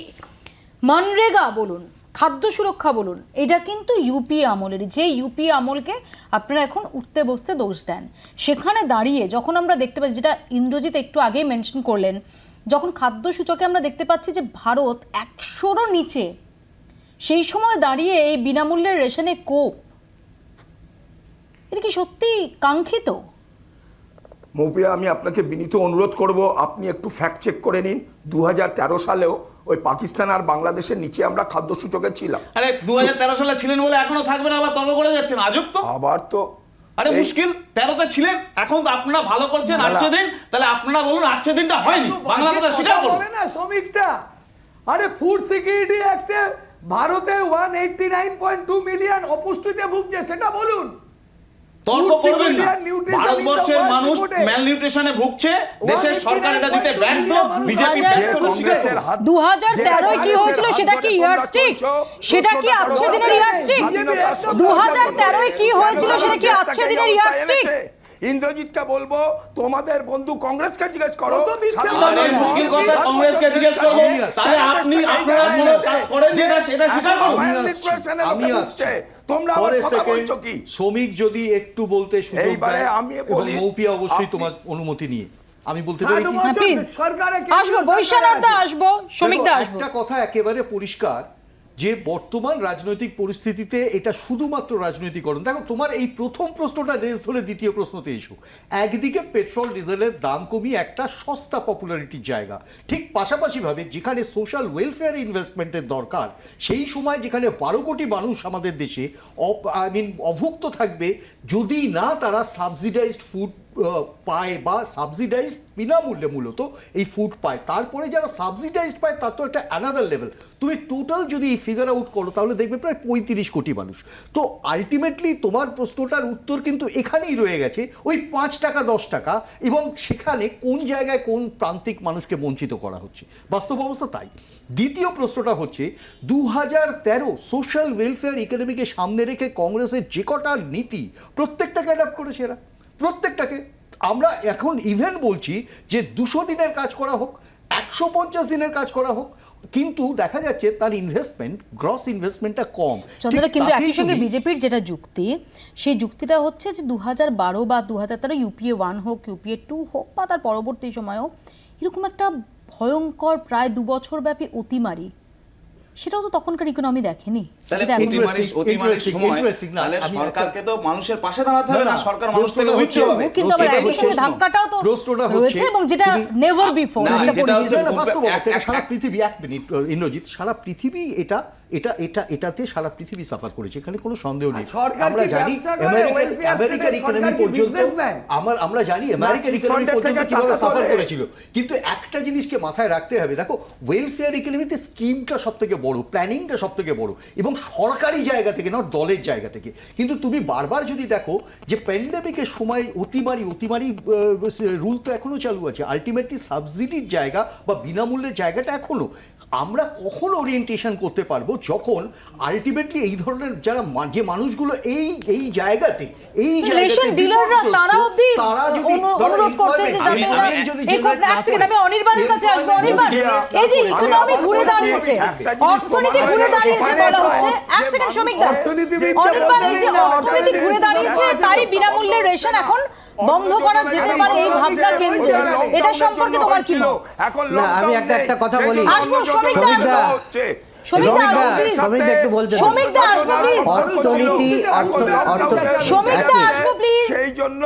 A: মনরেগা বলুন, খাদ্য সুরক্ষা বলুন, এটা কিন্তু ইউপিএ আমলের, যে ইউপিএ আমলকে আপনারা এখন উঠতে বসতে দোষ দেন। সেখানে দাঁড়িয়ে যখন আমরা দেখতে পাচ্ছি, যেটা ইন্দ্রজিৎ একটু আগেই মেনশন করলেন, যখন খাদ্য সূচকে আমরা দেখতে পাচ্ছি যে ভারত 100-রও নিচে, সেই সময় দাঁড়িয়ে এই বিনামূল্যের রেশনে কোপ, এটা কি সত্যি কাঙ্ক্ষিত?
C: মৌপিয়া, আমি আপনাকে বিনীত অনুরোধ করব, আপনি একটু ফ্যাক্ট চেক করে নিন। 2013 সালেও ওই পাকিস্তান আর বাংলাদেশের নিচে আমরা খাদ্য সূচকে ছিলাম।
F: আরে 2013 সালে ছিলেন বলে এখনো থাকবেন, আবার তর্ক করে যাচ্ছেন, আজব তো।
C: আবার তো
F: আরে মুশকিল, 13তে ছিলেন, এখন তো আপনারা ভালো করছেন, আজকে দিন, তাহলে আপনারা বলুন আজকে দিনটা হয়নি, বাংলা কথা স্বীকার করুন
D: না শ্রমিকটা। আরে ফুড সিকিউরিটি অ্যাক্টে ভারতে 189.2 মিলিয়ন অপুষ্টিতে ভুগছে, সেটা বলুন।
F: তর্ক করবেন না। ভারতবর্ষের মানুষ ম্যালনিউট্রিশনে ভুগছে, দেশের সরকার এটা দিতে ব্যর্থ, বিজেপি ব্যর্থ।
A: 2013 কি হয়েছিল সেটা কি ইয়ারস্টিক? সেটা কি আজকে দিনের ইয়ারস্টিক? 2013 কি হয়েছিল সেটা কি আজকে দিনের ইয়ারস্টিক?
C: ইন্দ্রজিৎকে বলবো, তোমাদের বন্ধু কংগ্রেসকে জিজ্ঞেস করো।
F: মুশকিল কথা, কংগ্রেসকে জিজ্ঞেস করবো, তাহলে আপনি আপনারা কোনো কাজ করেন যেটা সেটা স্বীকার করুন।
E: আমি আসছে,
C: তোমরা আবার কথা বলছো কি?
E: শ্রমিক যদি একটু বলতে সুযোগ
C: এইবারে
E: দেয়,
C: আমি
E: এবং
C: বলি,
E: মৌপিয়া অবশ্যই তোমার অনুমতি নিয়ে আমি বলতে পারি কি?
A: আসবো, বৈশানাথদা আসবো, শ্রমিকদা আসবো।
E: একটা কথা একেবারে পরিষ্কার যে বর্তমান রাজনৈতিক পরিস্থিতিতে এটা শুধুমাত্র রাজনৈতিকরণ। দেখো, তোমার এই প্রথম প্রশ্নটা দেশ ধরে দ্বিতীয় প্রশ্নতে এসো। একদিকে পেট্রোল ডিজেলের দাম কমিয়ে একটা সস্তা পপুলারিটির জায়গা, ঠিক পাশাপাশিভাবে যেখানে সোশ্যাল ওয়েলফেয়ার ইনভেস্টমেন্টের দরকার, সেই সময় যেখানে 12 কোটি মানুষ আমাদের দেশে অভুক্ত থাকবে যদি না তারা সাবসিডাইজড ফুড পায় বা সাবসিডাইজড বিনামূল্যে মূলত এই ফুড পায়। তারপরে যারা সাবসিডাইজড পায় তার তো একটা অ্যানাদার লেভেল। তুমি টোটাল যদি ফিগার আউট করো তাহলে দেখবে প্রায় 35 কোটি মানুষ। তো আলটিমেটলি তোমার প্রশ্নটার উত্তর কিন্তু এখানেই রয়ে গেছে, ওই 5 টাকা 10 টাকা, এবং সেখানে কোন জায়গায় কোন প্রান্তিক মানুষকে বঞ্চিত করা হচ্ছে, বাস্তব অবস্থা তাই। দ্বিতীয় প্রশ্নটা হচ্ছে 2013 সোশ্যাল ওয়েলফেয়ার ইকোনমিকে সামনে রেখে কংগ্রেসের যে কটা নীতি প্রত্যেকটাকে অ্যাডাপ্ট করেছে এরা, প্রত্যেকটাকে। আমরা এখন ইভেন বলছি যে 200 দিনের কাজ করা হোক, 150 দিনের কাজ করা হোক, কিন্তু দেখা যাচ্ছে তার ইনভেস্টমেন্ট, গ্রস ইনভেস্টমেন্টটা কম।
A: কিন্তু একই সঙ্গে বিজেপির যেটা যুক্তি, সেই যুক্তিটা হচ্ছে যে 2012 বা 2013 ইউপিএ 1 হোক, ইউপিএ 2 হোক, বা তার পরবর্তী সময়েও এরকম একটা ভয়ঙ্কর প্রায় 2 বছর ব্যাপী অতিমারি, সেটাও তো তখনকার ইকোনমি দেখেনি।
F: সরকারকে তো মানুষের পাশে দাঁড়াতে হবে না, সরকার মানুষ থেকে উঠতে হবে,
A: কিন্তু আবার একই সঙ্গে ধাক্কাটাও তো রয়েছে, এবং যেটা নেভার বিফোর।
E: সারা পৃথিবী, এক মিনিট ইন্দ্রজিৎ, সারা পৃথিবী এটাতে সারা পৃথিবী সাফার করেছে, এখানে কোনো সন্দেহ নেই। আমরা জানি আমেরিকার ইকোনমি পর্যন্ত, আমরা জানি আমেরিকার ইকোনমি পর্যন্ত কিভাবে সাফার করেছিল। কিন্তু একটা জিনিসকে মাথায় রাখতে হবে, দেখো, ওয়েলফেয়ার ইকোনমিতে স্কিমটা সব থেকে বড়, প্ল্যানিংটা সব থেকে বড়, এবং সরকারি জায়গা থেকে না, দলের জায়গা থেকে। কিন্তু তুমি বারবার যদি দেখো যে প্যান্ডেমিকের সময় অতিমারি রুল তো এখনো চালু আছে, আলটিমেটলি সাবসিডির জায়গা বা বিনামূল্যের জায়গাটা এখনো। আমরা কখন ওরিয়েন্টেশন করতে পারবো যখন আলটিমেটলি এই ধরনের যারা যে মানুষগুলো এই জায়গাতে
A: অনুরোধ করছেন যে আমি অনির্বাণের কাছে আসবো। অনির্বাণ, এই যে ইকোনমি ঘুরে দাঁড়িয়েছে, অর্থনীতি ঘুরে দাঁড়িয়েছে বলা হচ্ছে, এক সেকেন্ড শ্রমিকদা, অনির্বাণ, এই যে অর্থনীতি ঘুরে দাঁড়িয়েছে তাই বিনামূল্যের রেশন এখন বন্ধ করা যেতে পারে, এই ভাবনা কেন্দ্র, এটা সম্পর্কে তোমার কি মত?
G: না, আমি একটা কথা বলি।
A: আসবো শ্রমিকদা,
G: একটু বলতে
A: শ্রমিকদা আসবো প্লিজ,
G: অর্থনীতি
A: শ্রমিকদা আসবো প্লিজ।
C: সেই জন্য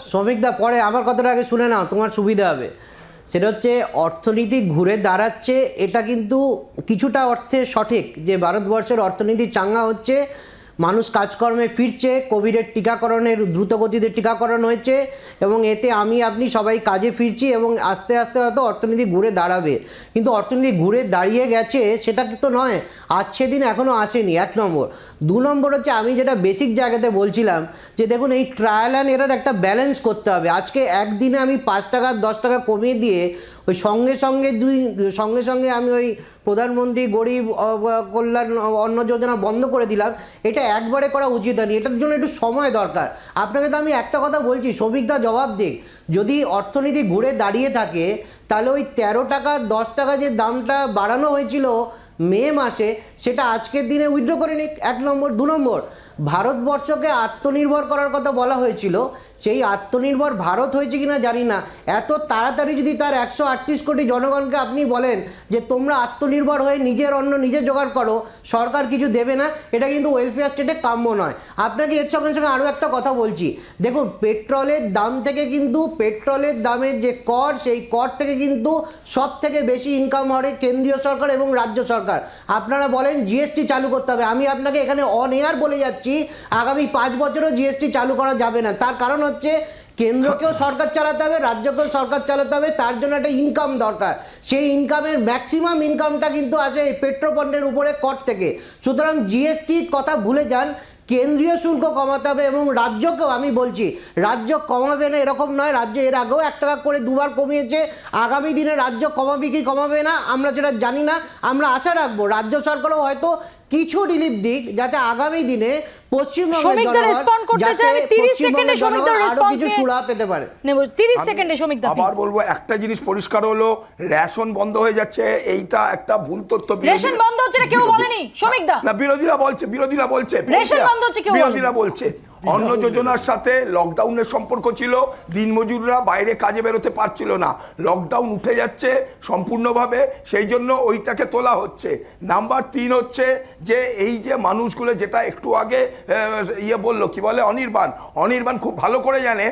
G: শ্রমিকদা পরে আমার কথাটা আগে শুনে নাও, তোমার সুবিধা হবে। সেটা হচ্ছে অর্থনীতি ঘুরে দাঁড়াচ্ছে, এটা কিন্তু কিছুটা অর্থে সঠিক যে ভারতবর্ষের অর্থনীতি চাঙ্গা হচ্ছে, মানুষ কাজকর্মে ফিরছে, কোভিডের টিকাকরণের দ্রুতগতিতে টিকাকরণ হয়েছে এবং এতে আপনি সবাই কাজে ফিরছি এবং আস্তে আস্তে হয়তো অর্থনীতি ঘুরে দাঁড়াবে। কিন্তু অর্থনীতি ঘুরে দাঁড়িয়ে গেছে সেটা তো নয়, আজকে দিন এখনও আসেনি, 1 নম্বর। 2 নম্বর হচ্ছে আমি যেটা বেসিক জায়গাতে বলছিলাম যে দেখুন এই ট্রায়াল অ্যান্ড এরর একটা ব্যালেন্স করতে হবে। আজকে একদিনে আমি 5 টাকা 10 টাকা কমিয়ে দিয়ে ওই সঙ্গে সঙ্গে আমি ওই প্রধানমন্ত্রী গরিব কল্যাণ অন্ন যোজনা বন্ধ করে দিলাম, এটা একবারে করা উচিত হয়নি, এটার জন্য একটু সময় দরকার। আপনাকে তো আমি একটা কথা বলছি, শ্রমিকদা জবাব দিক, যদি অর্থনীতি ঘুরে দাঁড়িয়ে থাকে তাহলে ওই 13 টাকা 10 টাকা যে দামটা বাড়ানো হয়েছিল মে মাসে সেটা আজকের দিনে উইথড্র করে নিক, 1 নম্বর। 2 নম্বর, ভারতবর্ষকে আত্মনির্ভর করার কথা বলা হয়েছিল, সেই আত্মনির্ভর ভারত হয়েছে কিনা জানি না, এত তাড়াতাড়ি যদি তার 138 কোটি জনগণকে আপনি বলেন যে তোমরা আত্মনির্ভর হয়ে নিজের অন্ন নিজে জোগাড় করো, সরকার কিছু দেবে না, এটা কিন্তু ওয়েলফেয়ার স্টেটে কাম্য নয়। আপনাকে এর সঙ্গে সঙ্গে আরও একটা কথা বলছি, দেখুন পেট্রোলের দাম থেকে কিন্তু পেট্রোলের দামের যে কর, সেই কর থেকে কিন্তু সব থেকে বেশি ইনকাম হয় কেন্দ্রীয় সরকার এবং রাজ্য সরকার। আপনারা বলেন জিএসটি চালু করতে হবে, আমি আপনাকে এখানে অন এয়ার বলে যাচ্ছি আগামী 5 বছরও জিএসটি চালু করা যাবে না। তার কারণ হচ্ছে কেন্দ্রকেও সরকার চালাতে হবে, রাজ্যকেও সরকার চালাতে হবে, তার জন্য একটা ইনকাম দরকার। সেই ইনকামের ম্যাক্সিমাম ইনকামটা কিন্তু আসে এই পেট্রোপণ্যের উপরে কর থেকে। সুতরাং জিএসটির কথা ভুলে যান, কেন্দ্রীয় শুল্ক কমাতে হবে এবং রাজ্যকেও আমি বলছি রাজ্য কমাবে না এরকম নয়, রাজ্য এর আগেও 1 টাকা করে 2 বার কমিয়েছে, আগামী দিনে রাজ্য কমাবে কি কমাবে না আমরা সেটা জানি না, আমরা আশা রাখবো রাজ্য সরকারও হয়তো কিছু রিলিফ দিক যাতে আগামী দিনে পশ্চিমবঙ্গের জনগণ
C: আবার বলবো একটা জিনিস পরিষ্কার হলো, রেশন বন্ধ হয়ে যাচ্ছে, এইটা একটা ভুল তথ্য।
A: রেশন বন্ধ হচ্ছে না কেউ বলেনি শ্রমিকদা,
C: না বিরোধীরা বলছে
A: রেশন বন্ধ হচ্ছে কেউ
C: বিরোধীরা বলছে। অন্ন যোজনার সাথে লকডাউনের সম্পর্ক ছিল, দিনমজুররা বাইরে কাজে বেরোতে পারছিল না, লকডাউন উঠে যাচ্ছে সম্পূর্ণভাবে, সেই জন্য ওইটাকে তোলা হচ্ছে। নাম্বার 3 হচ্ছে যে এই যে মানুষগুলো, যেটা একটু আগে বললো কি বলে অনির্বাণ খুব ভালো করে জানে,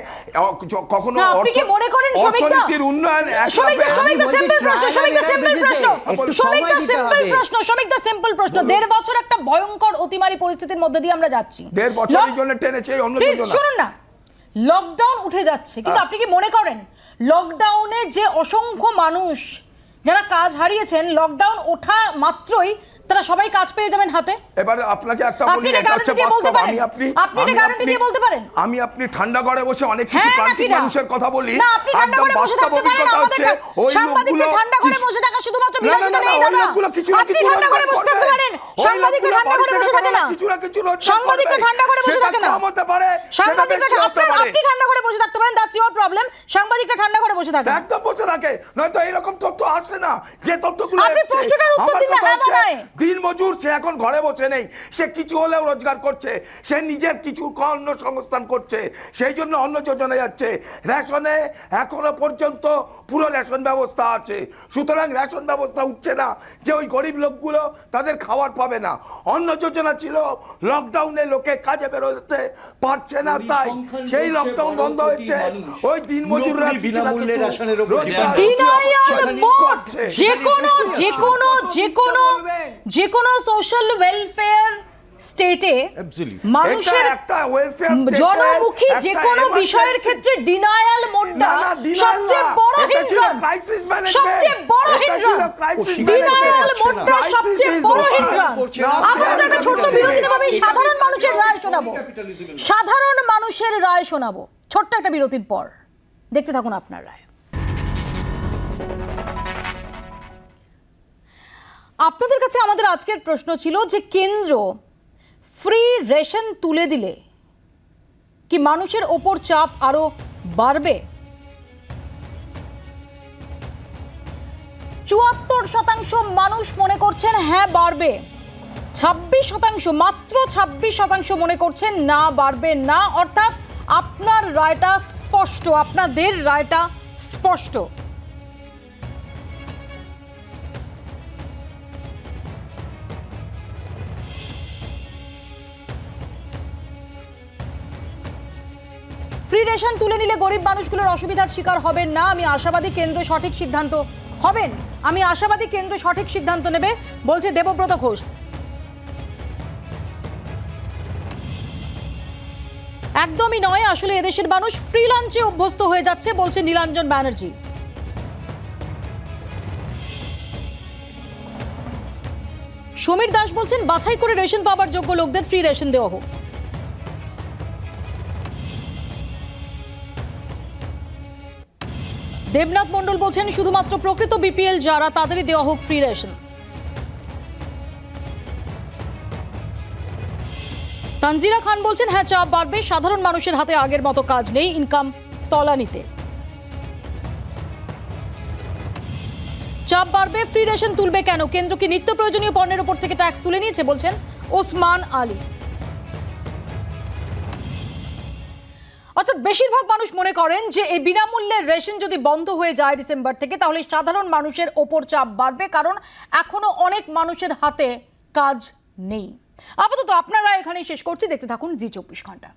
C: কখনো অর্থনীতির উন্নয়ন
A: সিম্পল প্রশ্ন 1.5 বছর একটা ভয়ঙ্কর অতিমারী পরিস্থিতির মধ্যে দিয়ে আমরা যাচ্ছি,
C: 1.5 বছরের জন্য টেনেছে অন্য যোজনা।
A: শুনুন না, লকডাউন উঠে যাচ্ছে, কিন্তু আপনি কি মনে করেন লকডাউনে যে অসংখ্য মানুষ যারা কাজ হারিয়েছেন, লকডাউন ওঠা মাত্রই তারা সবাই কাজ পেয়ে যাবেন হাতে?
C: এবার আপনাকে একটা বলি, এটা হচ্ছে বাস্তব। আমি আপনি ঠান্ডা ঘরে বসে অনেক কিছু প্রান্তিক মানুষের কথা বলি, একদম বাস্তব অভিজ্ঞতা হচ্ছে ওই লোকগুলো
A: ঠান্ডা ঘরে বসে থাকা শুধুমাত্র বিলাসিতা নেই দাদা,
C: ওই লোকগুলো কিছু না কিছু
A: ঠান্ডা ঘরে বসে থাকতে পারেন, সাংবাদিকরা ঠান্ডা ঘরে বসে থাকে না,
C: কিছু না কিছু
A: সাংবাদিকরা ঠান্ডা ঘরে বসে থাকে না,
C: হতে পারে
A: আপনি ঠান্ডা ঘরে বসে থাকতে পারেন, দ্যাটস ইওর প্রবলেম, সাংবাদিকরা ঠান্ডা ঘরে বসে থাকে,
C: একদম বসে থাকে, নয়তো এরকম তথ্য আসে না যে তথ্যগুলো
A: আপনি প্রশ্নটার উত্তর দিন না, হ্যাঁ বা না।
C: দিনমজুর সে এখন ঘরে বসে নেই, সে কিছু হলেও রোজগার করছে, সে নিজের কিছু অন্য সংস্থান করছে, সেই জন্য অন্য যোজনা যাচ্ছে। রেশনে এখনো পর্যন্ত পুরো রেশন ব্যবস্থা আছে, সুতরাং রেশন ব্যবস্থা উঠছে না যে ওই গরিব লোকগুলো তাদের খাবার পাবে না। অন্য যোজনা ছিল লকডাউনে লোকে কাজে বেরোতে পারছে না, তাই সেই লকডাউন বন্ধ হয়েছে, ওই দিনমজুররা কিছু না কিছু রোজগার করছে।
A: যে কোনো সোশ্যাল ওয়েলফেয়ার স্টেটে মানুষের জনমুখী যে কোনো বিষয়ের ক্ষেত্রে ডিনায়াল মোডটা সবচেয়ে বড় হিন্ড্রান্স, ডিনায়াল মোডটা সবচেয়ে বড় হিন্ড্রান্স। আপনাদের একটা ছোট্ট বিরতি নেব, আমি সাধারণ মানুষের রায় শোনাবো ছোট্ট একটা বিরতির পর, দেখতে থাকুন আপনার রায়। আপনাদের কাছে আমাদের আজকের প্রশ্ন ছিল যে কেন্দ্র ফ্রি রেশন তুলে দিলে কি মানুষের ওপর চাপ আরো বাড়বে? 74% মানুষ মনে করছেন হ্যাঁ বাড়বে, 26% মাত্র 26% মনে করছেন না বাড়বে না। অর্থাৎ আপনার রায়টা স্পষ্ট, আপনাদের রায়টা স্পষ্ট। ফ্রি রেশন তুলে নিলে গরিব মানুষগুলোর অসুবিধার শিকার হবেন না, আমি আশাবাদী কেন্দ্র সঠিক সিদ্ধান্ত হবেন, আমি আশাবাদী কেন্দ্র সঠিক সিদ্ধান্ত নেবে, বলছে দেবব্রত ঘোষ। একদমই নয়, আসলে এদেশের মানুষ ফ্রি লাঞ্চে অভ্যস্ত হয়ে যাচ্ছে, বলছে নীলাঞ্জন ব্যানার্জি। সমীর দাস বলছেন বাছাই করে রেশন পাবার যোগ্য লোকদের ফ্রি রেশন দেওয়া হোক। দেবনাথ মণ্ডল বলছেন শুধুমাত্র প্রকৃত বিপিএল যারা তাদেরই দেওয়া হোক ফ্রি রেশন। তানজিরা খান বলছেন হ্যাঁ চাপ বাড়বে, সাধারণ মানুষের হাতে আগের মতো কাজ নেই, ইনকাম তলানিতে। চাপ বাড়বে, ফ্রি রেশন তুলবে কেন? কেন্দ্র কি নিত্য প্রয়োজনীয় পণ্যের উপর থেকে ট্যাক্স তুলে নিয়েছে, বলছেন ওসমান আলী। অর্থাৎ বেশিরভাগ মানুষ মনে করেন যে এই বিনামূল্যের রেশন যদি বন্ধ হয়ে যায় ডিসেম্বর থেকে, তাহলে সাধারণ মানুষের ওপর চাপ বাড়বে, কারণ এখনো অনেক মানুষের হাতে কাজ নেই। আপাতত আপনারা এখানেই শেষ করছি, দেখতে থাকুন জি 24 ঘন্টা।